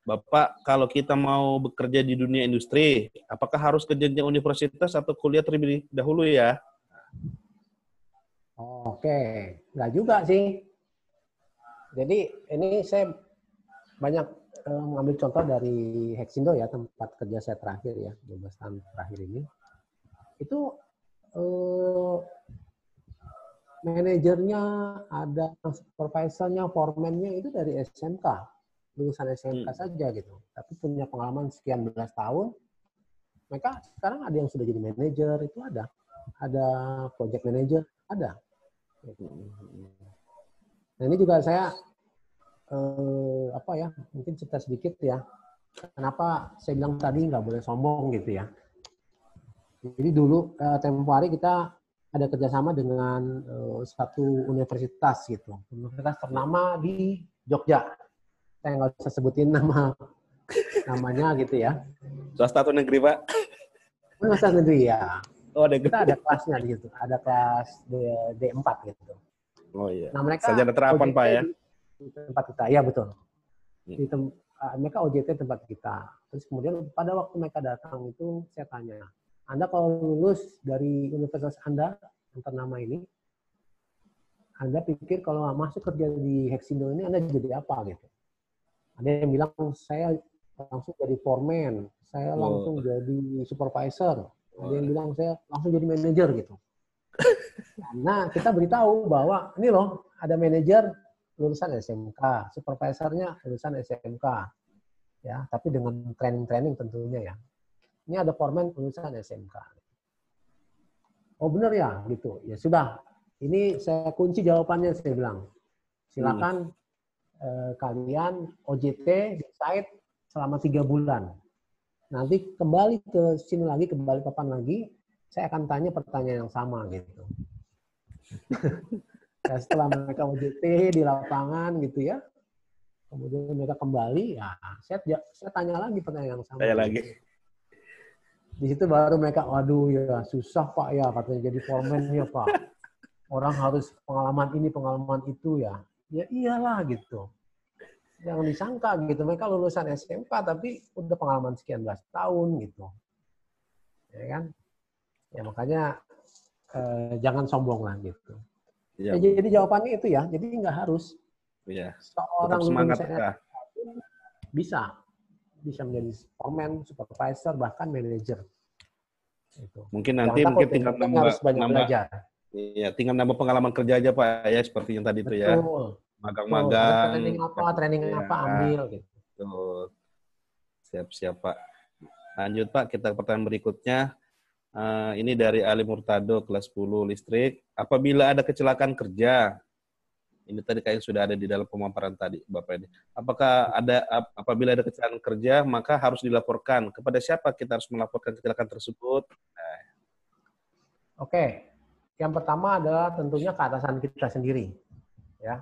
Bapak, kalau kita mau bekerja di dunia industri, apakah harus ke jenjang universitas atau kuliah terlebih dahulu ya? Oke, nggak juga sih. Jadi ini saya banyak mengambil contoh dari Hexindo ya, tempat kerja saya terakhir ya, 12 tahun terakhir ini. Itu manajernya, ada supervisornya, foreman-nya itu dari SMK, lulusan SMK saja gitu. Tapi punya pengalaman sekian belas tahun. Mereka sekarang ada yang sudah jadi manajer, itu ada project manager, ada. Nah ini juga saya mungkin cerita sedikit ya. Kenapa saya bilang tadi nggak boleh sombong gitu ya. Jadi dulu tempo hari kita ada kerjasama dengan satu universitas gitu, universitas ternama di Jogja. Saya nggak usah sebutin namanya gitu ya. Swasta atau negeri Pak? Universitas negeri ya. Oh, kita ada kelasnya di situ, ada kelas D4 gitu. Oh iya. Nah mereka Sarjana terapan Pak ya? Di tempat kita, ya betul. Mereka OJT tempat kita. Terus kemudian pada waktu mereka datang itu saya tanya, Anda kalau lulus dari universitas Anda yang ternama ini, Anda pikir kalau masuk kerja di Hexindo ini Anda jadi apa gitu? Ada yang bilang saya langsung jadi foreman, saya langsung jadi supervisor, ada yang bilang saya langsung jadi manajer gitu. Karena kita beritahu bahwa ini loh ada manajer lulusan SMK, supervisornya lulusan SMK, ya, tapi dengan training tentunya ya. Ini ada foreman lulusan SMK. Oh benar ya, gitu. Ya sudah. Ini saya kunci jawabannya, saya bilang. Silakan kalian OJT di site selama 3 bulan. Nanti kembali ke sini lagi, kembali kapan lagi, saya akan tanya pertanyaan yang sama gitu. Nah, setelah mereka OJT di lapangan gitu ya, kemudian mereka kembali, ya saya tanya lagi pertanyaan yang sama. Tanya lagi. Di situ baru mereka, waduh ya susah Pak ya, katanya jadi foreman-nya Pak. Orang harus pengalaman ini, pengalaman itu ya. Ya iyalah gitu. Jangan disangka gitu, mereka lulusan SMK tapi udah pengalaman sekian belas tahun gitu. Ya kan? Ya makanya jangan sombong lah gitu. Ya, jadi jawabannya itu ya, jadi nggak harus. Ya. Seorang semangat lulusan bisa menjadi foreman, supervisor, bahkan manajer. Gitu. Mungkin nanti tinggal harus banyak belajar. Iya, tinggal nambah pengalaman kerja aja Pak ya, seperti yang tadi itu ya. Magang-magang. Training apa ambil gitu. Betul. Siap-siap Pak. Lanjut Pak, kita ke pertanyaan berikutnya. Ini dari Ali Murtado, kelas 10 listrik. Apabila ada kecelakaan kerja, ini tadi kayak sudah ada di dalam pemaparan tadi, Bapak ini. Apakah apabila ada kecelakaan kerja, maka harus dilaporkan. Kepada siapa kita harus melaporkan kecelakaan tersebut? Nah. Oke. Yang pertama adalah tentunya ke atasan kita sendiri. Ya.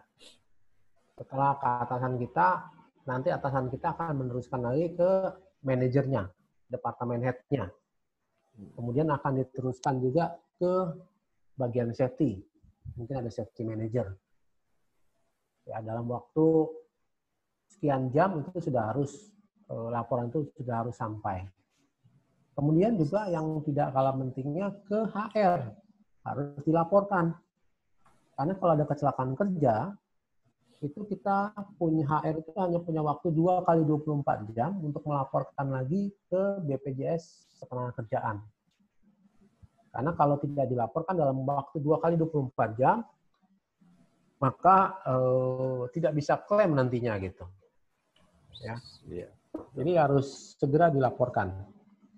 Setelah ke atasan kita, nanti atasan kita akan meneruskan lagi ke manajernya, departemen head-nya. Kemudian akan diteruskan juga ke bagian safety. Mungkin ada safety manager. Ya, dalam waktu sekian jam itu sudah harus laporan itu sudah harus sampai. Kemudian juga yang tidak kalah pentingnya ke HR harus dilaporkan. Karena kalau ada kecelakaan kerja, itu kita punya HR itu hanya punya waktu 2 kali 24 jam untuk melaporkan lagi ke BPJS Ketenagakerjaan. Karena kalau tidak dilaporkan dalam waktu 2 kali 24 jam, maka tidak bisa klaim nantinya gitu. Ya. Iya. Jadi harus segera dilaporkan.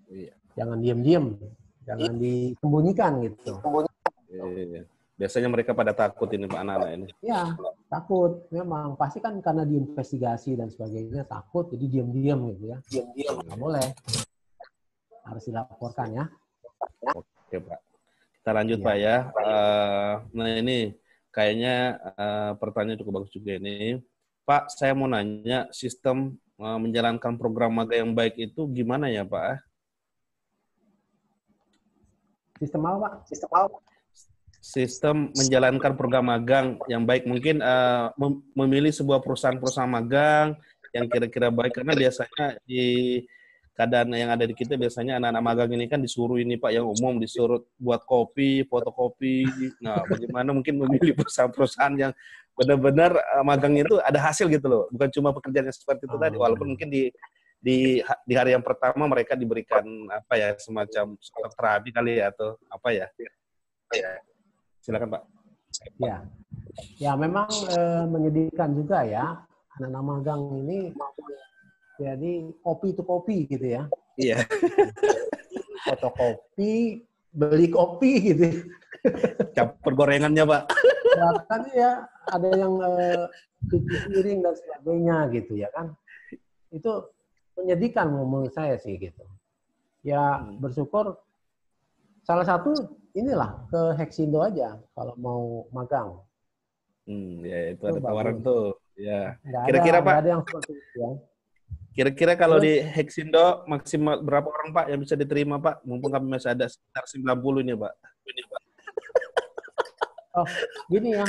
Iya. Jangan diam-diam, jangan disembunyikan gitu. Iya. Biasanya mereka pada takut ini Pak anak-anak ini. Ya, takut. Memang pasti kan karena diinvestigasi dan sebagainya takut, jadi diam-diam gitu ya. Diam-diam nggak boleh. Harus dilaporkan ya. Oke Pak. Kita lanjut Iya. Pak ya. Nah ini kayaknya pertanyaan cukup bagus juga ini. Pak, saya mau nanya sistem menjalankan program magang yang baik itu gimana ya Pak? Sistem apa Pak? Sistem apa? Sistem menjalankan program magang yang baik, mungkin memilih sebuah perusahaan-perusahaan magang yang kira-kira baik, karena biasanya di keadaan yang ada di kita biasanya anak-anak magang ini kan disuruh ini Pak yang umum, disuruh buat kopi, fotokopi. Nah, bagaimana mungkin memilih perusahaan-perusahaan yang benar-benar magangnya itu ada hasil gitu loh, bukan cuma pekerjaan yang seperti itu tadi, walaupun mungkin di hari yang pertama mereka diberikan apa ya, semacam terapi kali ya, atau apa ya. Silakan Pak. Ya, ya memang menyedihkan juga ya anak-anak magang ini. Jadi kopi itu kopi gitu ya. Iya. Fotokopi, beli kopi gitu. Campur gorengannya Pak. Bahkan ya ada yang cuci piring dan sebagainya gitu ya kan. Itu menyedihkan menurut saya sih gitu. Ya bersyukur salah satu inilah ke Hexindo aja kalau mau magang. Ya itu ada Itu tawaran bagus. tuh. Ya. Nggak Kira-kira Pak, ada yang seperti itu ya. kira-kira kalau Terus, di Hexindo maksimal berapa orang Pak yang bisa diterima Pak? Mumpung kami masih ada sekitar 90 ini Pak. oh gini ya,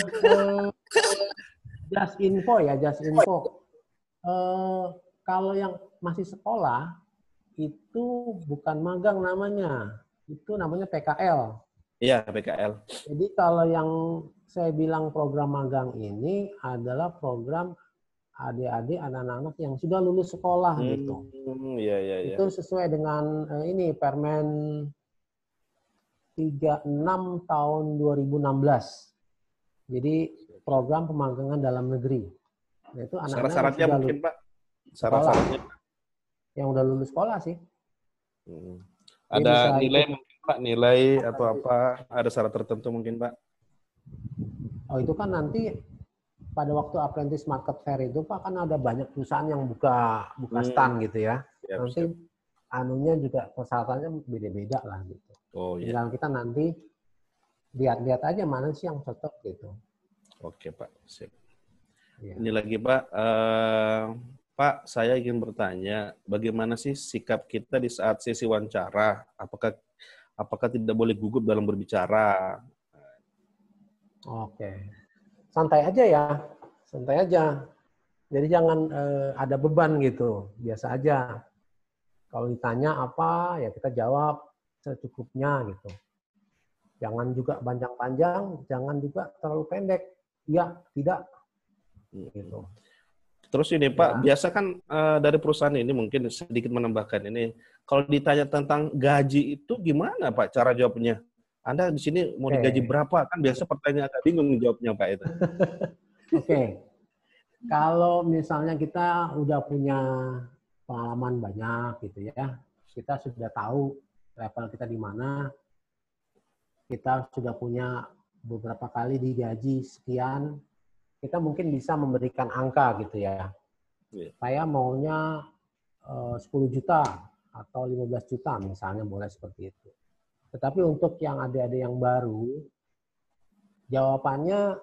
just info ya, just info. Kalau yang masih sekolah itu bukan magang namanya, itu namanya PKL. Iya, PKL. Jadi kalau yang saya bilang program magang ini adalah program adik-adik, anak-anak yang sudah lulus sekolah gitu. Iya. Itu sesuai dengan ini Permen 36 tahun 2016. Jadi program pemagangan dalam negeri. Nah, itu anak-anak Syarat-syaratnya yang mungkin Pak. sekolah. Syarat-syaratnya. Yang udah lulus sekolah sih. Ada nilai mungkin Pak, nilai atau apa? Ada syarat tertentu mungkin Pak? Oh itu kan nanti pada waktu apprentice market fair itu Pak kan ada banyak perusahaan yang buka stand gitu ya. Nanti anunya juga persyaratannya beda-beda lah gitu. Oh iya. Tinggal kita nanti lihat-lihat aja mana sih yang cocok gitu. Oke Pak, sip. Ya. Ini lagi Pak, Pak saya ingin bertanya, bagaimana sih sikap kita di saat sesi wawancara? Apakah tidak boleh gugup dalam berbicara? Oke, santai aja ya, santai aja. Jadi jangan ada beban gitu, biasa aja. Kalau ditanya apa, ya kita jawab secukupnya gitu. Jangan juga panjang-panjang, jangan juga terlalu pendek. Iya, tidak. Gitu. Terus ini Pak, biasa kan dari perusahaan ini mungkin sedikit menambahkan ini, kalau ditanya tentang gaji itu gimana Pak cara jawabnya? Anda di sini mau digaji berapa? Kan biasa pertanyaan agak bingung jawabnya Pak itu. Oke. Kalau misalnya kita udah punya pengalaman banyak gitu ya, kita sudah tahu level kita di mana, kita sudah punya beberapa kali digaji sekian, kita mungkin bisa memberikan angka gitu ya. Saya maunya 10 juta atau 15 juta misalnya, boleh seperti itu. Tetapi untuk yang adik-adik yang baru, jawabannya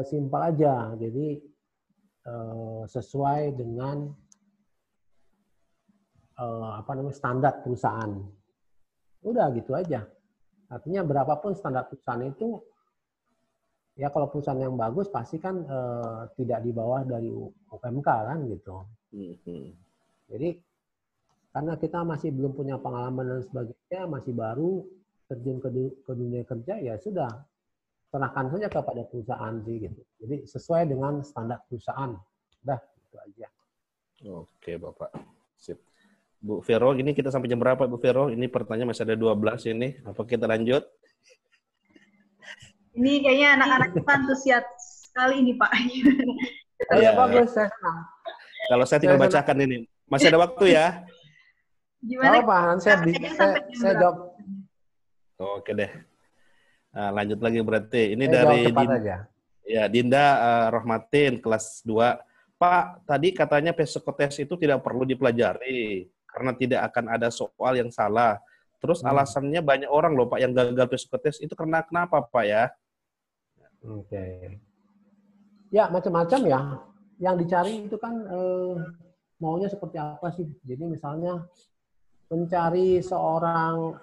simpel aja. Jadi sesuai dengan standar perusahaan. Udah gitu aja. Artinya berapapun standar perusahaan itu, ya kalau perusahaan yang bagus pasti kan tidak di bawah dari UMK kan gitu. Jadi Karena kita masih belum punya pengalaman dan sebagainya, masih baru terjun ke dunia kerja, ya sudah, serahkan saja kepada perusahaan sih gitu. Jadi sesuai dengan standar perusahaan. Udah, itu aja. Oke, Bapak. Sip. Bu Vero, ini kita sampai jam berapa, Bu Vero? Ini pertanyaan masih ada 12 ini. Apa kita lanjut? Ini kayaknya anak-anak antusias sekali ini, Pak. Ya, bagus, saya senang. Kalau saya tinggal bacakan ini. Masih ada waktu ya? Gimana? Pak, saya jawab. Oke deh. Nah, lanjut lagi berarti. Ini Saya dari jawab cepat aja. Ya, Dinda Rohmatin, kelas 2. Pak, tadi katanya psikotes itu tidak perlu dipelajari karena tidak akan ada soal yang salah. Terus alasannya banyak orang loh Pak yang gagal psikotes itu karena kenapa Pak ya? Oke. Ya, macam-macam ya. Yang dicari itu kan maunya seperti apa sih? Jadi misalnya mencari seorang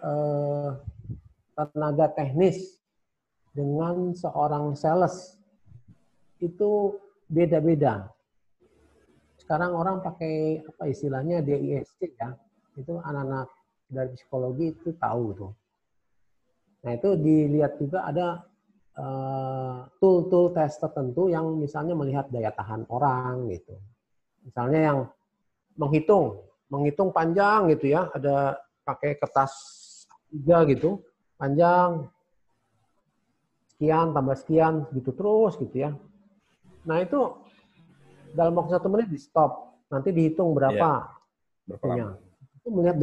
tenaga teknis dengan seorang sales itu beda-beda. Sekarang orang pakai apa istilahnya DISC ya, itu anak-anak dari psikologi itu tahu tuh. Nah itu dilihat juga ada tool-tool tes tertentu yang misalnya melihat daya tahan orang gitu. Misalnya yang menghitung panjang gitu ya, ada pakai kertas 3 gitu, panjang sekian tambah sekian gitu terus gitu ya. Nah itu dalam waktu 1 menit di stop, nanti dihitung berapa punya. Itu melihat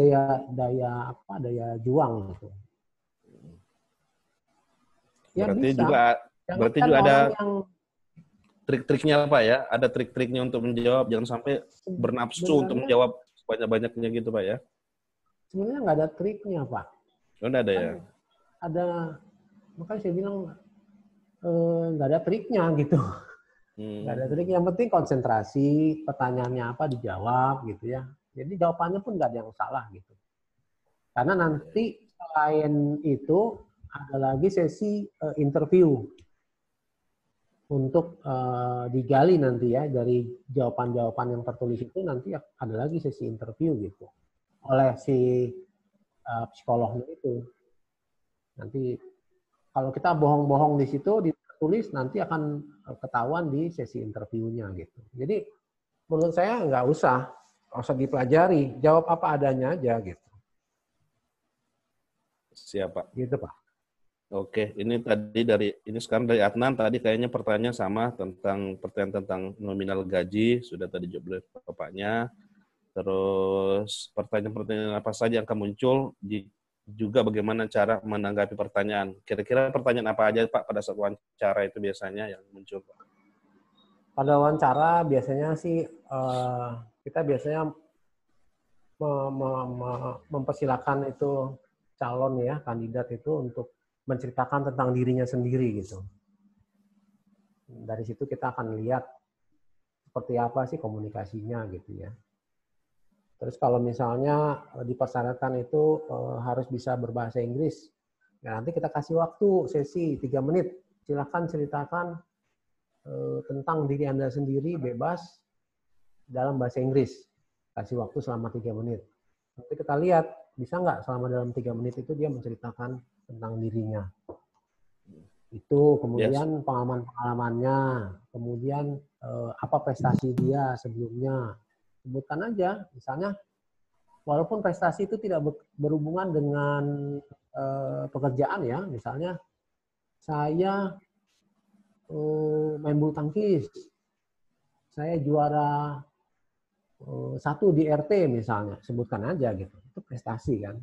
daya juang gitu. Ya berarti bisa. Berarti juga ada trik-triknya Pak ya? Ada trik-triknya untuk menjawab, jangan sampai bernafsu untuk menjawab sebanyak-banyaknya gitu Pak ya? Sebenarnya nggak ada triknya Pak. Nggak ada ya? Ada, makanya saya bilang nggak ada triknya gitu. Nggak ada trik, yang penting konsentrasi, pertanyaannya apa dijawab gitu ya. Jadi jawabannya pun nggak ada yang salah gitu. Karena nanti selain itu ada lagi sesi interview untuk digali nanti ya dari jawaban-jawaban yang tertulis itu nanti ada lagi sesi interview gitu oleh si psikolognya itu. Nanti kalau kita bohong-bohong di situ ditulis nanti akan ketahuan di sesi interviewnya gitu. Jadi menurut saya nggak usah dipelajari, jawab apa adanya aja gitu. Siap Pak. Gitu Pak. Oke, ini sekarang dari Adnan tadi kayaknya pertanyaan sama pertanyaan tentang nominal gaji sudah tadi jawab oleh Bapaknya. Terus pertanyaan-pertanyaan apa saja yang akan muncul juga bagaimana cara menanggapi pertanyaan. Kira-kira pertanyaan apa aja Pak pada saat wawancara itu biasanya yang muncul Pak? Pada wawancara biasanya sih kita biasanya mempersilahkan itu calon ya kandidat itu untuk menceritakan tentang dirinya sendiri gitu. Dari situ kita akan lihat seperti apa sih komunikasinya gitu ya. Terus kalau misalnya dipersyaratkan itu harus bisa berbahasa Inggris, ya nanti kita kasih waktu sesi 3 menit. Silakan ceritakan tentang diri Anda sendiri bebas dalam bahasa Inggris. Kasih waktu selama 3 menit. Nanti kita lihat bisa nggak selama dalam 3 menit itu dia menceritakan tentang dirinya. Itu kemudian pengalaman-pengalamannya, kemudian apa prestasi dia sebelumnya. Sebutkan aja, misalnya walaupun prestasi itu tidak berhubungan dengan pekerjaan ya, misalnya saya main bulu tangkis, saya juara 1 di RT misalnya, sebutkan aja gitu, itu prestasi kan.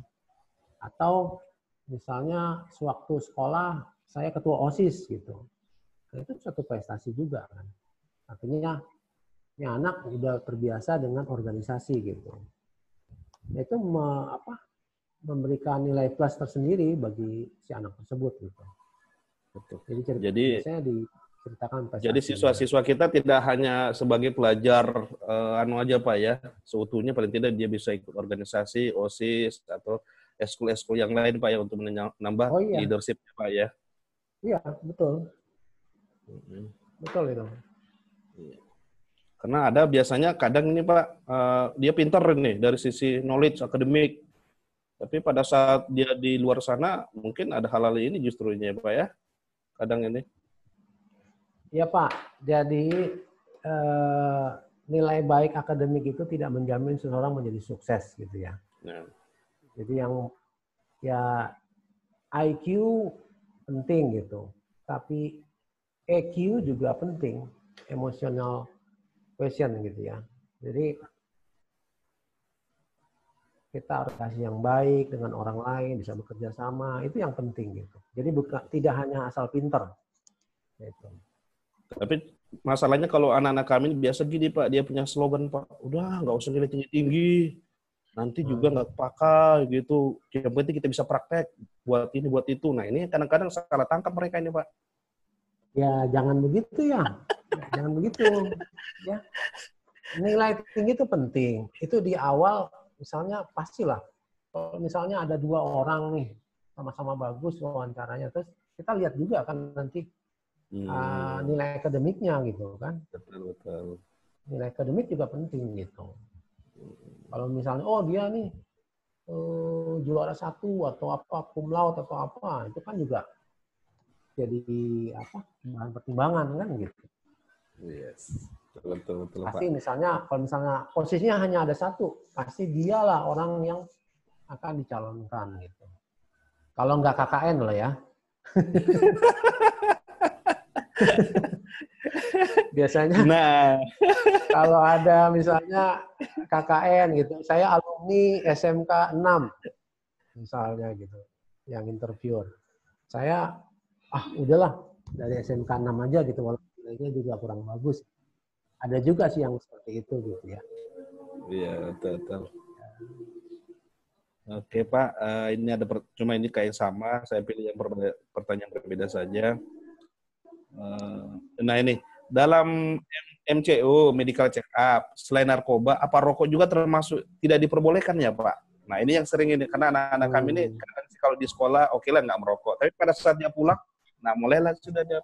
Atau misalnya sewaktu sekolah saya ketua OSIS gitu, itu suatu prestasi juga kan. Artinya ini anak udah terbiasa dengan organisasi gitu. Itu memberikan nilai plus tersendiri bagi si anak tersebut gitu. Betul. Jadi biasanya diceritakan prestasi. Jadi siswa-siswa kita tidak hanya sebagai pelajar aja Pak ya, seutuhnya paling tidak dia bisa ikut organisasi, OSIS atau eskul-eskul yang lain Pak ya untuk menambah leadership Pak ya. Iya, betul. Betul itu. Karena ada biasanya kadang ini Pak, dia pintar nih dari sisi knowledge akademik, tapi pada saat dia di luar sana mungkin ada hal-hal ini justru ini ya Pak ya, kadang ini. Ya Pak, jadi nilai baik akademik itu tidak menjamin seseorang menjadi sukses gitu ya. Nah, Jadi yang ya IQ penting gitu, tapi EQ juga penting, emotional quotient gitu ya. Jadi kita harus kasih yang baik dengan orang lain, bisa bekerja sama, itu yang penting gitu. Jadi bukan tidak hanya asal pinter. Gitu. tapi masalahnya kalau anak-anak kami ini biasa gini Pak, dia punya slogan Pak, udah nggak usah nilai tinggi-tinggi, nanti juga nggak pakai gitu. Yang penting kita bisa praktek buat ini buat itu. Nah ini kadang-kadang salah tangkap mereka ini Pak. Ya jangan begitu ya, jangan begitu. Ya nilai tinggi itu penting. Itu di awal misalnya pastilah. Kalau misalnya ada 2 orang nih sama-sama bagus wawancaranya, terus kita lihat juga kan nanti nilai akademiknya gitu kan. Betul. Nilai akademik juga penting gitu. Kalau misalnya oh dia nih juara 1 atau apa cum laude atau apa, itu kan juga jadi apa bahan pertimbangan kan gitu. Yes. Betul Pasti Pak. misalnya kalau misalnya posisinya hanya ada 1, pasti dialah orang yang akan dicalonkan gitu. Kalau nggak KKN loh ya. Biasanya kalau ada misalnya KKN gitu, saya alumni SMK 6 misalnya gitu, yang interviewer. Saya udahlah dari SMK 6 aja gitu, walaupun nilainya juga kurang bagus. Ada juga sih yang seperti itu gitu ya. Iya, betul. Oke Pak, ini ada cuma ini kayak sama, saya pilih yang pertanyaan berbeda saja. Nah ini, dalam MCU, medical check up, selain narkoba, apa rokok juga termasuk tidak diperbolehkan ya Pak? Nah ini yang sering ini, karena anak-anak kami ini kadang kalau di sekolah oke lah nggak merokok, tapi pada saat dia pulang, nah mulailah sudah dia.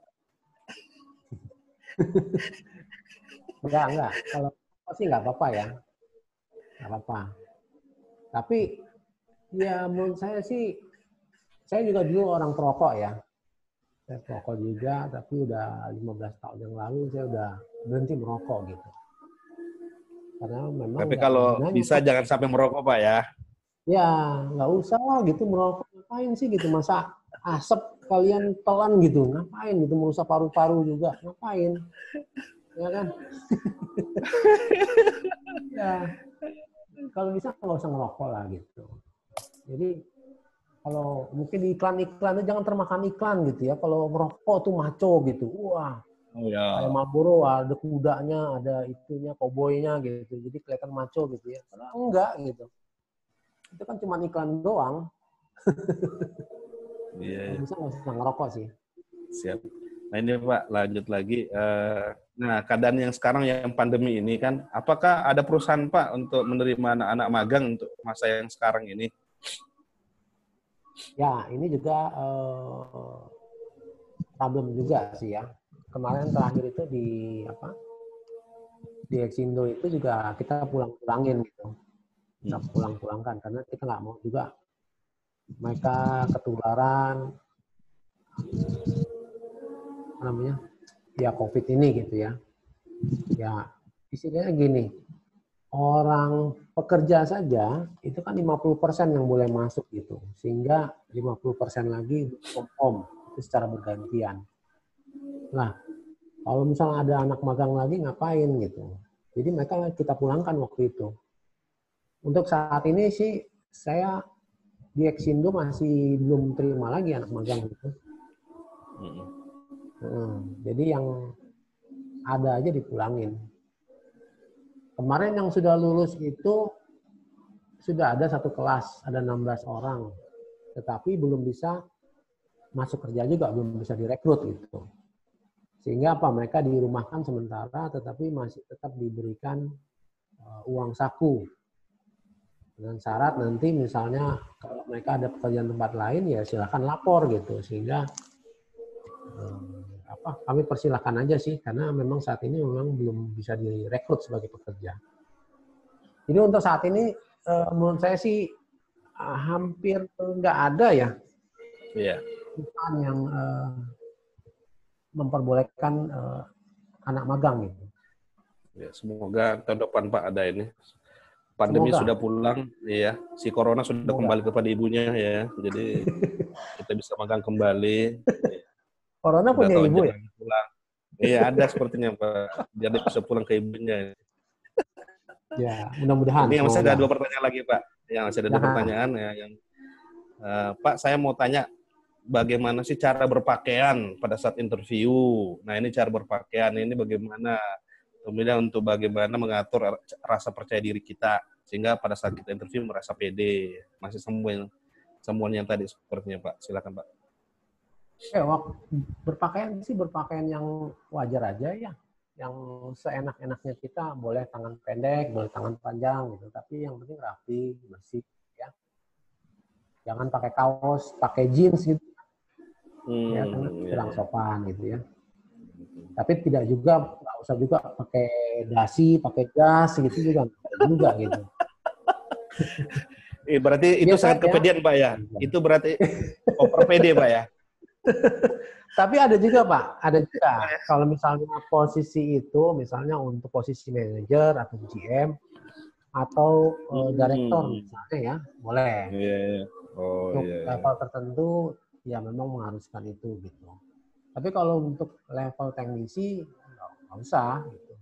Enggak. Kalau sih nggak apa-apa ya. Nggak apa-apa. Tapi ya menurut saya sih, saya juga dulu orang perokok ya. Saya perokok juga, tapi udah 15 tahun yang lalu saya udah berhenti merokok gitu. Karena memang Tapi nggak ada kalau gunanya. bisa jangan sampai merokok Pak ya. Ya, nggak usah lah gitu merokok. Ngapain sih gitu, masa asap kalian telan gitu. Ngapain gitu, merusak paru-paru juga. Ngapain? Ya kan? Ya, kalau bisa nggak usah ngerokok lah gitu. Jadi kalau mungkin di iklan-iklan jangan termakan iklan gitu ya. Kalau merokok tuh maco gitu. Wah, kayak Marlboro ada kudanya, ada itunya, koboynya gitu. Jadi kelihatan maco gitu ya. Padahal enggak gitu. Itu kan cuma iklan doang. Kalau bisa nggak usah ngerokok sih. Siap. Nah ini Pak, lanjut lagi. Nah keadaan yang sekarang yang pandemi ini kan, apakah ada perusahaan Pak untuk menerima anak-anak magang untuk masa yang sekarang ini? Ya, ini juga problem juga sih ya. Kemarin terakhir itu di Exindo itu juga kita pulang-pulangin gitu. Kita pulang-pulangkan karena kita nggak mau juga mereka ketularan COVID ini gitu ya. Ya, istilahnya gini, orang pekerja saja itu kan 50% yang boleh masuk gitu. Sehingga 50% lagi home itu secara bergantian. Nah, kalau misalnya ada anak magang lagi ngapain gitu. Jadi mereka kita pulangkan waktu itu. Untuk saat ini sih saya di Exindo masih belum terima lagi anak magang gitu. Jadi yang ada aja dipulangin. Kemarin yang sudah lulus itu sudah ada 1 kelas, ada 16 orang. Tetapi belum bisa masuk kerja juga, belum bisa direkrut gitu. Sehingga apa? Mereka dirumahkan sementara, tetapi masih tetap diberikan uang saku. Dengan syarat nanti misalnya kalau mereka ada pekerjaan tempat lain ya silakan lapor gitu. Sehingga kami persilahkan aja sih, karena memang saat ini memang belum bisa direkrut sebagai pekerja. Jadi untuk saat ini menurut saya sih hampir nggak ada ya Iya. perusahaan yang memperbolehkan anak magang gitu. Ya, semoga tahun depan Pak ada ini. Pandemi Semoga. sudah pulang, iya. Si corona sudah Semoga. kembali kepada ibunya ya. Jadi kita bisa magang kembali. Corona Udah punya tahu ibu ya? jalan pulang. Iya, ada sepertinya Pak. Biar dia bisa pulang ke ibunya. Ya, mudah-mudahan. Ini masih ada Semoga. 2 pertanyaan lagi Pak. Yang masih ada 2 Ya. pertanyaan ya. Yang Pak, saya mau tanya bagaimana sih cara berpakaian pada saat interview? Nah, ini cara berpakaian ini bagaimana? Kemudian untuk bagaimana mengatur rasa percaya diri kita sehingga pada saat kita interview merasa pede. Masih semua yang tadi sepertinya Pak. Silakan Pak. Waktu berpakaian yang wajar aja ya. Yang seenak-enaknya kita, boleh tangan pendek, boleh tangan panjang gitu. Tapi yang penting rapi, bersih ya. Jangan pakai kaos, pakai jeans gitu. Ya, karena kurang sopan gitu ya. Tapi tidak juga, nggak usah juga pakai dasi, pakai jas gitu juga gitu. Berarti itu sangat kepedean Pak ya? Itu berarti over pede Pak ya? Tapi ada juga Pak, ada juga. Kalau misalnya posisi itu, misalnya untuk posisi manajer atau GM atau direktur misalnya ya, boleh. Untuk level tertentu ya memang mengharuskan itu gitu. Tapi kalau untuk level teknisi nggak usah. Gitu.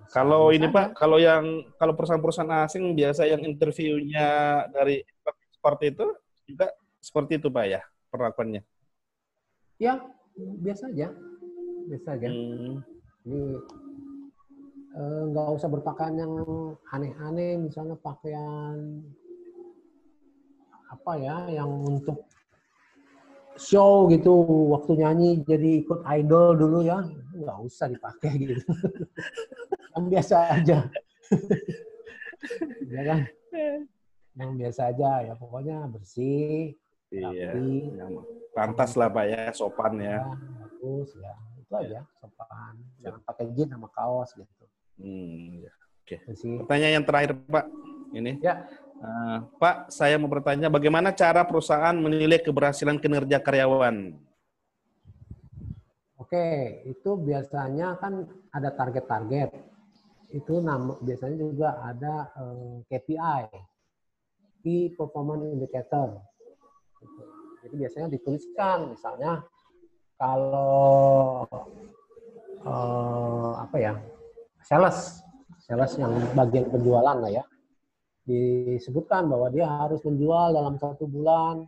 Kalau ini Pak, kalau perusahaan-perusahaan asing biasa yang interviewnya dari seperti itu juga seperti itu Pak ya perlakuannya? Ya biasa aja. Jadi nggak usah berpakaian yang aneh-aneh, misalnya pakaian apa ya yang untuk show gitu, waktu nyanyi jadi ikut idol dulu ya, nggak usah dipakai gitu. Yang biasa aja. Ya kan? Yang biasa aja ya, pokoknya bersih, rapi. Pantas lah Pak ya, sopan ya. Bagus ya, itu aja sopan. Jangan pakai jeans sama kaos gitu. Oke. Pertanyaan yang terakhir Pak, ini. Ya. Pak, saya mau bertanya, bagaimana cara perusahaan menilai keberhasilan kinerja karyawan? Oke, itu biasanya kan ada target-target. Itu biasanya juga ada KPI, Key Performance Indicator. Jadi biasanya dituliskan, misalnya kalau sales yang bagian penjualan lah ya, disebutkan bahwa dia harus menjual dalam 1 bulan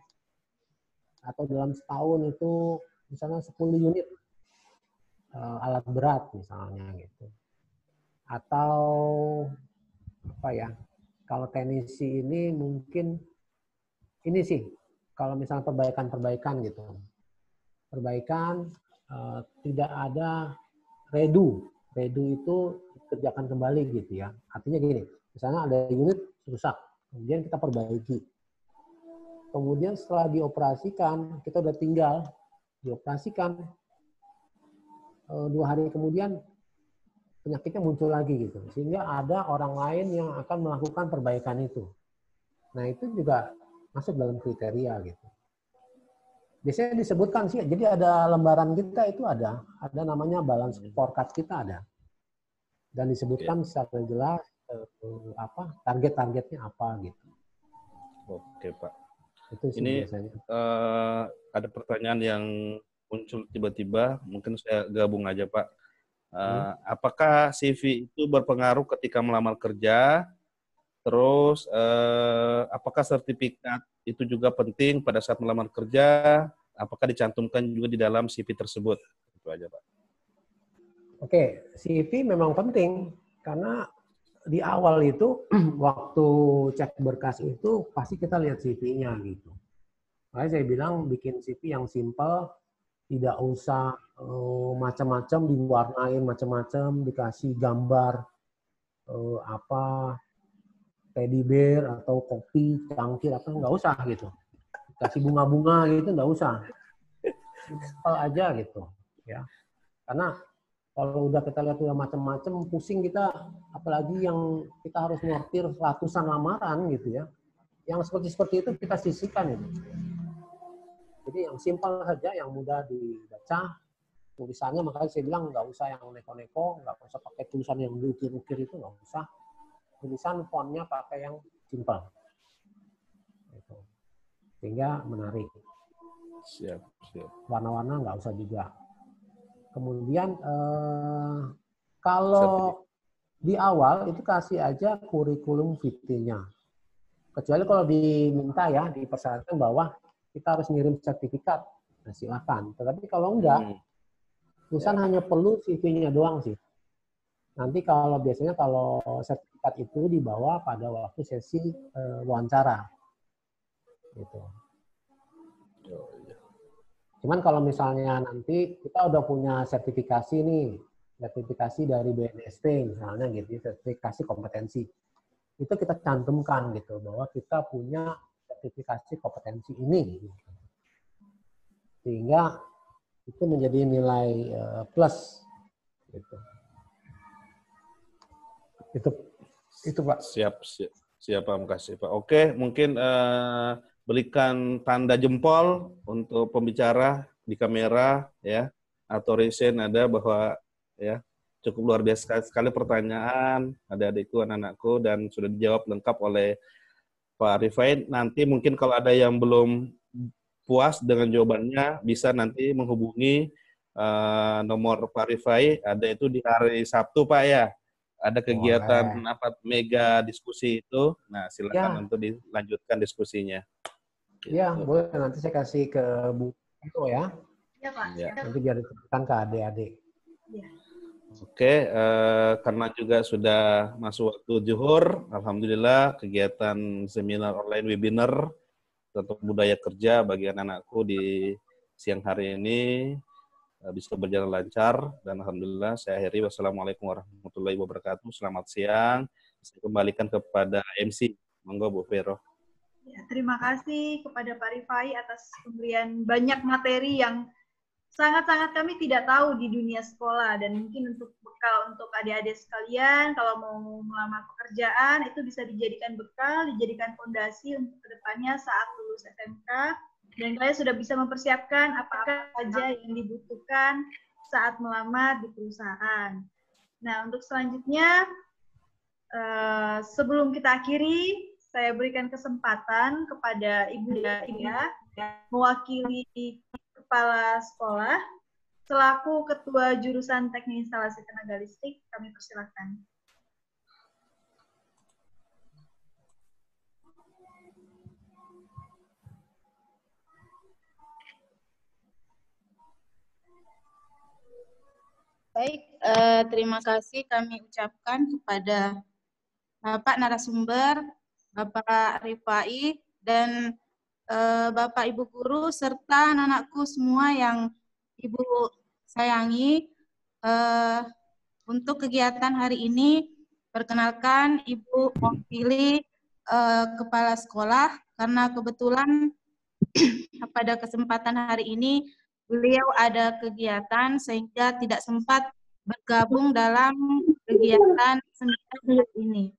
atau dalam setahun itu misalnya 10 unit alat berat misalnya gitu. Atau kalau teknisi ini mungkin ini sih, kalau misalnya perbaikan gitu. Perbaikan tidak ada redo. Redo itu dikerjakan kembali gitu ya. Artinya gini, misalnya ada unit rusak, kemudian kita perbaiki. Kemudian setelah dioperasikan, kita udah tinggal dioperasikan, 2 hari kemudian penyakitnya muncul lagi gitu. Sehingga ada orang lain yang akan melakukan perbaikan itu. Nah itu juga masuk dalam kriteria gitu. Biasanya disebutkan sih, jadi ada lembaran kita itu ada namanya balance scorecard kita ada. Dan disebutkan secara jelas target-targetnya apa gitu. Oke Pak. Itu sih ini biasanya. Ada pertanyaan yang muncul tiba-tiba, mungkin saya gabung aja Pak. Apakah CV itu berpengaruh ketika melamar kerja? Terus apakah sertifikat itu juga penting pada saat melamar kerja? Apakah dicantumkan juga di dalam CV tersebut? Itu aja Pak. Oke, CV memang penting karena di awal itu waktu cek berkas itu pasti kita lihat CV-nya gitu. Makanya saya bilang bikin CV yang simple, tidak usah macam-macam diwarnain macam-macam, dikasih gambar teddy bear atau kopi cangkir apa nggak usah gitu. Kasih bunga-bunga gitu nggak usah. Simple aja gitu. ya. Karena kalau udah kita lihat udah macam-macam, pusing kita, apalagi yang kita harus ngortir ratusan lamaran gitu ya. Yang seperti itu kita sisihkan itu. Jadi yang simpel saja, yang mudah dibaca, tulisannya makanya saya bilang nggak usah yang neko-neko, nggak usah pakai tulisan yang diukir-ukir itu, nggak usah. Tulisan fontnya pakai yang simpel. Gitu. Sehingga menarik. Siap. Warna-warna nggak usah juga. Kemudian kalau di awal itu kasih aja kurikulum vitae-nya. Kecuali kalau diminta ya, dipersyaratkan bahwa kita harus ngirim sertifikat, nah silakan. Tetapi kalau enggak, perusahaan hanya perlu CV-nya doang sih. Nanti biasanya kalau sertifikat itu dibawa pada waktu sesi wawancara. Gitu. Cuman kalau misalnya nanti kita udah punya sertifikasi nih, sertifikasi dari BNSP misalnya gitu, sertifikasi kompetensi. Itu kita cantumkan gitu, bahwa kita punya sertifikasi kompetensi ini. Gitu. Sehingga itu menjadi nilai plus. Gitu. Itu Pak. Siap Pak, makasih Pak. Oke, mungkin berikan tanda jempol untuk pembicara di kamera ya, atau resen ada bahwa ya cukup luar biasa sekali pertanyaan adik-adikku, anak-anakku, dan sudah dijawab lengkap oleh Pak Rifai. Nanti mungkin kalau ada yang belum puas dengan jawabannya bisa nanti menghubungi nomor Pak Rifai, ada itu di hari Sabtu Pak ya. Ada kegiatan mega diskusi itu. Nah, silakan untuk dilanjutkan diskusinya. Ya, boleh. Nanti saya kasih ke Bu Ito ya. Iya, Pak. Ya. Nanti biar diceritakan ke adik-adik. Iya. Oke, karena juga sudah masuk waktu zuhur, alhamdulillah kegiatan seminar online webinar tentang budaya kerja bagi anak-anakku di siang hari ini bisa berjalan lancar, dan alhamdulillah saya akhiri. Wassalamualaikum warahmatullahi wabarakatuh. Selamat siang. Saya kembalikan kepada MC. Monggo Bu Vero. Ya, terima kasih kepada Pak Rifai atas pemberian banyak materi yang sangat-sangat kami tidak tahu di dunia sekolah, dan mungkin untuk bekal untuk adik-adik sekalian kalau mau melamar pekerjaan itu bisa dijadikan bekal, dijadikan fondasi untuk kedepannya saat lulus SMK, dan kalian sudah bisa mempersiapkan apa saja yang dibutuhkan saat melamar di perusahaan. Nah, untuk selanjutnya sebelum kita akhiri, saya berikan kesempatan kepada Ibu ya, mewakili Kepala Sekolah, selaku Ketua Jurusan Teknik Instalasi Tenaga Listrik, kami persilakan. Baik, terima kasih kami ucapkan kepada Bapak narasumber, Bapak Rifai, dan Bapak Ibu Guru, serta anak-anakku semua yang Ibu sayangi. Untuk kegiatan hari ini, perkenalkan Ibu mewakili Kepala Sekolah, karena kebetulan pada kesempatan hari ini beliau ada kegiatan sehingga tidak sempat bergabung dalam kegiatan seminar ini.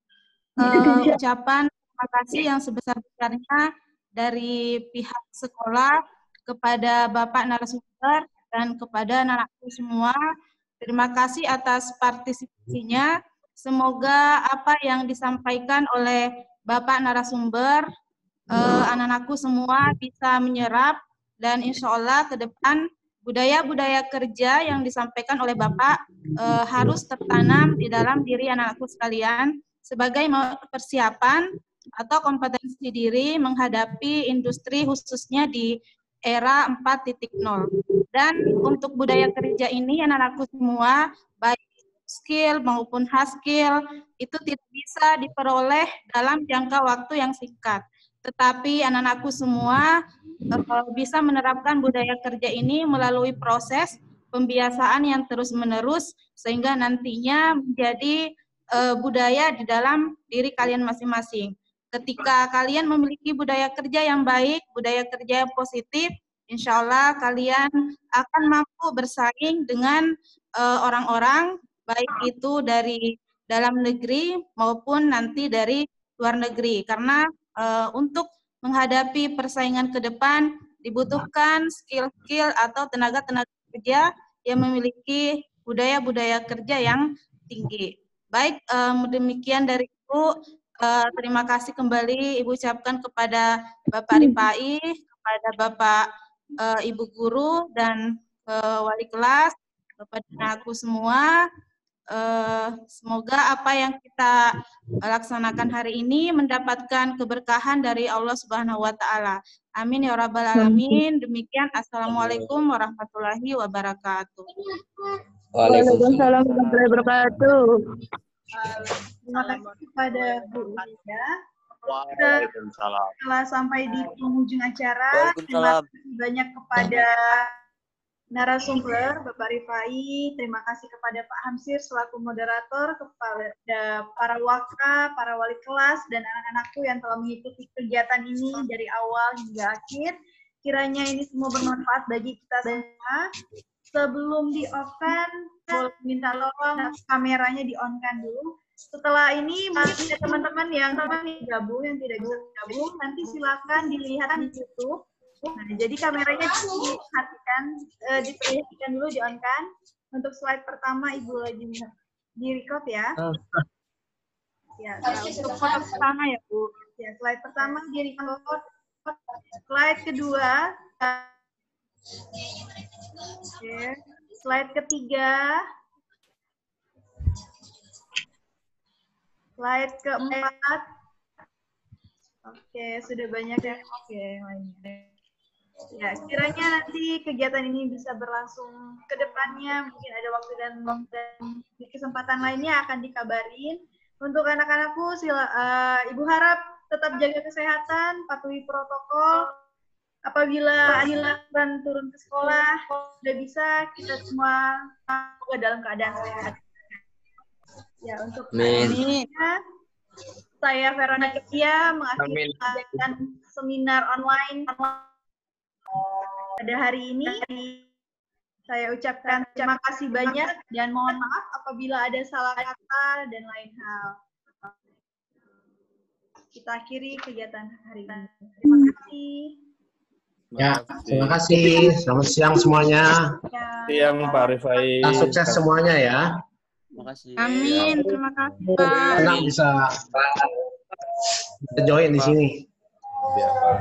Ucapan terima kasih yang sebesar-besarnya dari pihak sekolah kepada Bapak narasumber dan kepada anak-anakku semua. Terima kasih atas partisipasinya. Semoga apa yang disampaikan oleh Bapak narasumber, anak-anakku semua bisa menyerap, dan insya Allah ke depan budaya-budaya kerja yang disampaikan oleh Bapak harus tertanam di dalam diri anak-anakku sekalian sebagai persiapan atau kompetensi diri menghadapi industri khususnya di era 4.0. Dan untuk budaya kerja ini anak-anakku semua, baik skill maupun hard skill, itu tidak bisa diperoleh dalam jangka waktu yang singkat. Tetapi anak-anakku semua bisa menerapkan budaya kerja ini melalui proses pembiasaan yang terus-menerus, sehingga nantinya menjadi budaya di dalam diri kalian masing-masing. Ketika kalian memiliki budaya kerja yang baik, budaya kerja yang positif, insya Allah kalian akan mampu bersaing dengan orang-orang baik itu dari dalam negeri maupun nanti dari luar negeri. Karena untuk menghadapi persaingan ke depan dibutuhkan skill-skill atau tenaga-tenaga kerja yang memiliki budaya-budaya kerja yang tinggi. Baik, demikian dari Ibu. Terima kasih kembali Ibu ucapkan kepada Bapak Rifai, kepada Bapak Ibu Guru dan Wali kelas, kepada aku semua. Semoga apa yang kita laksanakan hari ini mendapatkan keberkahan dari Allah Subhanahu wa Ta'ala. Amin ya Rabbal Alamin. Demikian, Assalamualaikum warahmatullahi wabarakatuh. Waalaikumsalam warahmatullahi wabarakatuh. Terima kasih kepada Bu Ida. Waalaikumsalam. Setelah sampai di penghujung acara, terima kasih banyak kepada narasumber Bapak Rifai, terima kasih kepada Pak Hamsir selaku moderator, kepada para waka, para wali kelas, dan anak-anakku yang telah mengikuti kegiatan ini dari awal hingga akhir. Kiranya ini semua bermanfaat bagi kita semua. Sebelum di-off-kan, boleh minta tolong kameranya di-on-kan dulu. Setelah ini masih ada teman-teman yang gabung, yang tidak bisa gabung, nanti silakan dilihat di YouTube. Nah, jadi kameranya diperhatikan dulu, di-on-kan. Untuk slide pertama, Ibu lagi di-record ya. Ya, untuk foto pertama ya, Bu. Ya, slide pertama di-record. Slide kedua. Oke. Slide ketiga. Slide keempat. Oke, sudah banyak ya. Oke, lainnya. Ya, kiranya nanti kegiatan ini bisa berlangsung ke depannya, mungkin ada waktu dan di kesempatan lainnya akan dikabarin. Untuk anak-anakku, Ibu harap tetap jaga kesehatan, patuhi protokol. Apabila akan turun ke sekolah, sudah bisa kita semua dalam keadaan sehat. Ya, untuk ini, saya Veronica Kia mengakhiri seminar online pada hari ini. Saya ucapkan terima kasih banyak dan mohon maaf apabila ada salah kata dan lain hal. Kita akhiri kegiatan hari ini. Terima kasih. Ya, terima kasih. Selamat siang semuanya. Siang Pak Rifai. Sukses semuanya ya. Terima kasih. Amin. Terima kasih Pak. Senang bisa join di sini. Ya, Pak.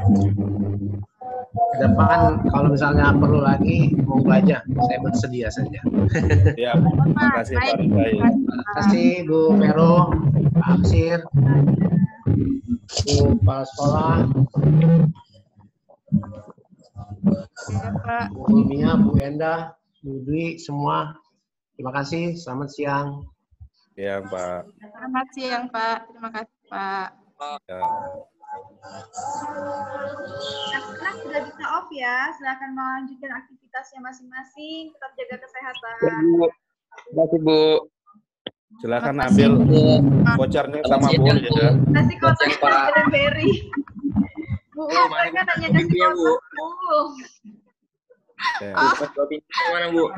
Ke depan kalau misalnya perlu lagi mau aja, saya bersedia saja. Ya, terima kasih Pak Rifai. Terima kasih Bu Vero, Pak Hamsir, Bu Kepala Sekolah, Bu Mia, Bu Enda, Bu Dwi, semua. Terima kasih. Selamat siang. Ya, Pak. Selamat siang, Pak. Terima kasih, Pak. Ya. Anak-anak sudah bisa off ya, silakan melanjutkan aktivitasnya masing-masing, tetap jaga kesehatan. Terima kasih, Bu. Silakan ambil vouchernya sama Bu ya. Kasih kotak Pak Ferry. Bu, mereka nanya kasih kotak Bu. Mana, Bu?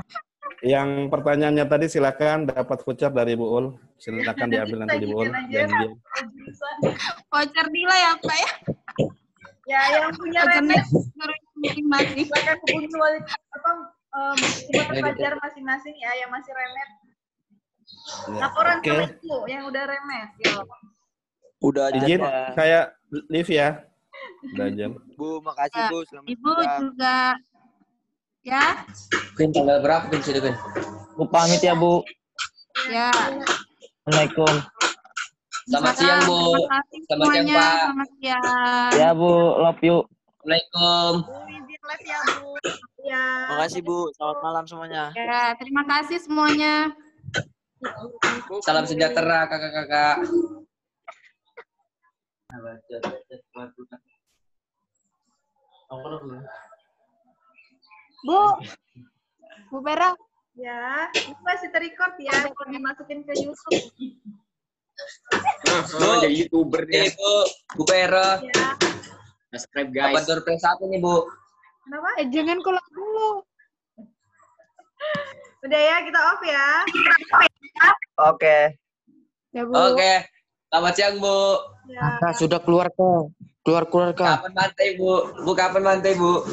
Yang pertanyaannya tadi silakan dapat voucher dari Bu Ul. Silakan diambil nanti di Bu Ul. Voucher nilai ya, Pak ya? Ya, yang punya remet masing-masing. silakan hubungi wali pelajar masing-masing ya, yang masih remet. Laporan ke Bu yang udah remet. Yo. Udah Izin saya live ya. Udah jam. Bu, makasih Bu. Selamat Ibu juga ya. Kun tanggal berapa kun sudah kun? Bu pamit ya Bu. Ya. Assalamualaikum. Selamat siang Bu. Selamat siang Pak. Selamat siang. Ya Bu, love you. Assalamualaikum. Bu, izin les ya Bu. Ya. Makasih Bu. Selamat malam semuanya. Ya, terima kasih semuanya. Salam sejahtera kakak-kakak. Bu Vera. Ya, itu masih terrecord ya, kalau dimasukin ke YouTube. Jadi YouTuber nih Bu. Bu Vera. Ya. Subscribe guys. Apa surprise apa nih Bu? Kenapa? Jangan kolak dulu. Udah ya, kita off ya. Oke. Ya, Bu. Oke. Selamat siang, Bu. Ya. Kakak sudah keluar kak. Keluar kak. Kapan mantai, Bu? Bu, kapan mantai, Bu?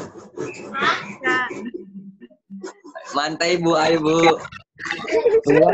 Ya. Mantai, Bu. Ayo, Bu. Keluar.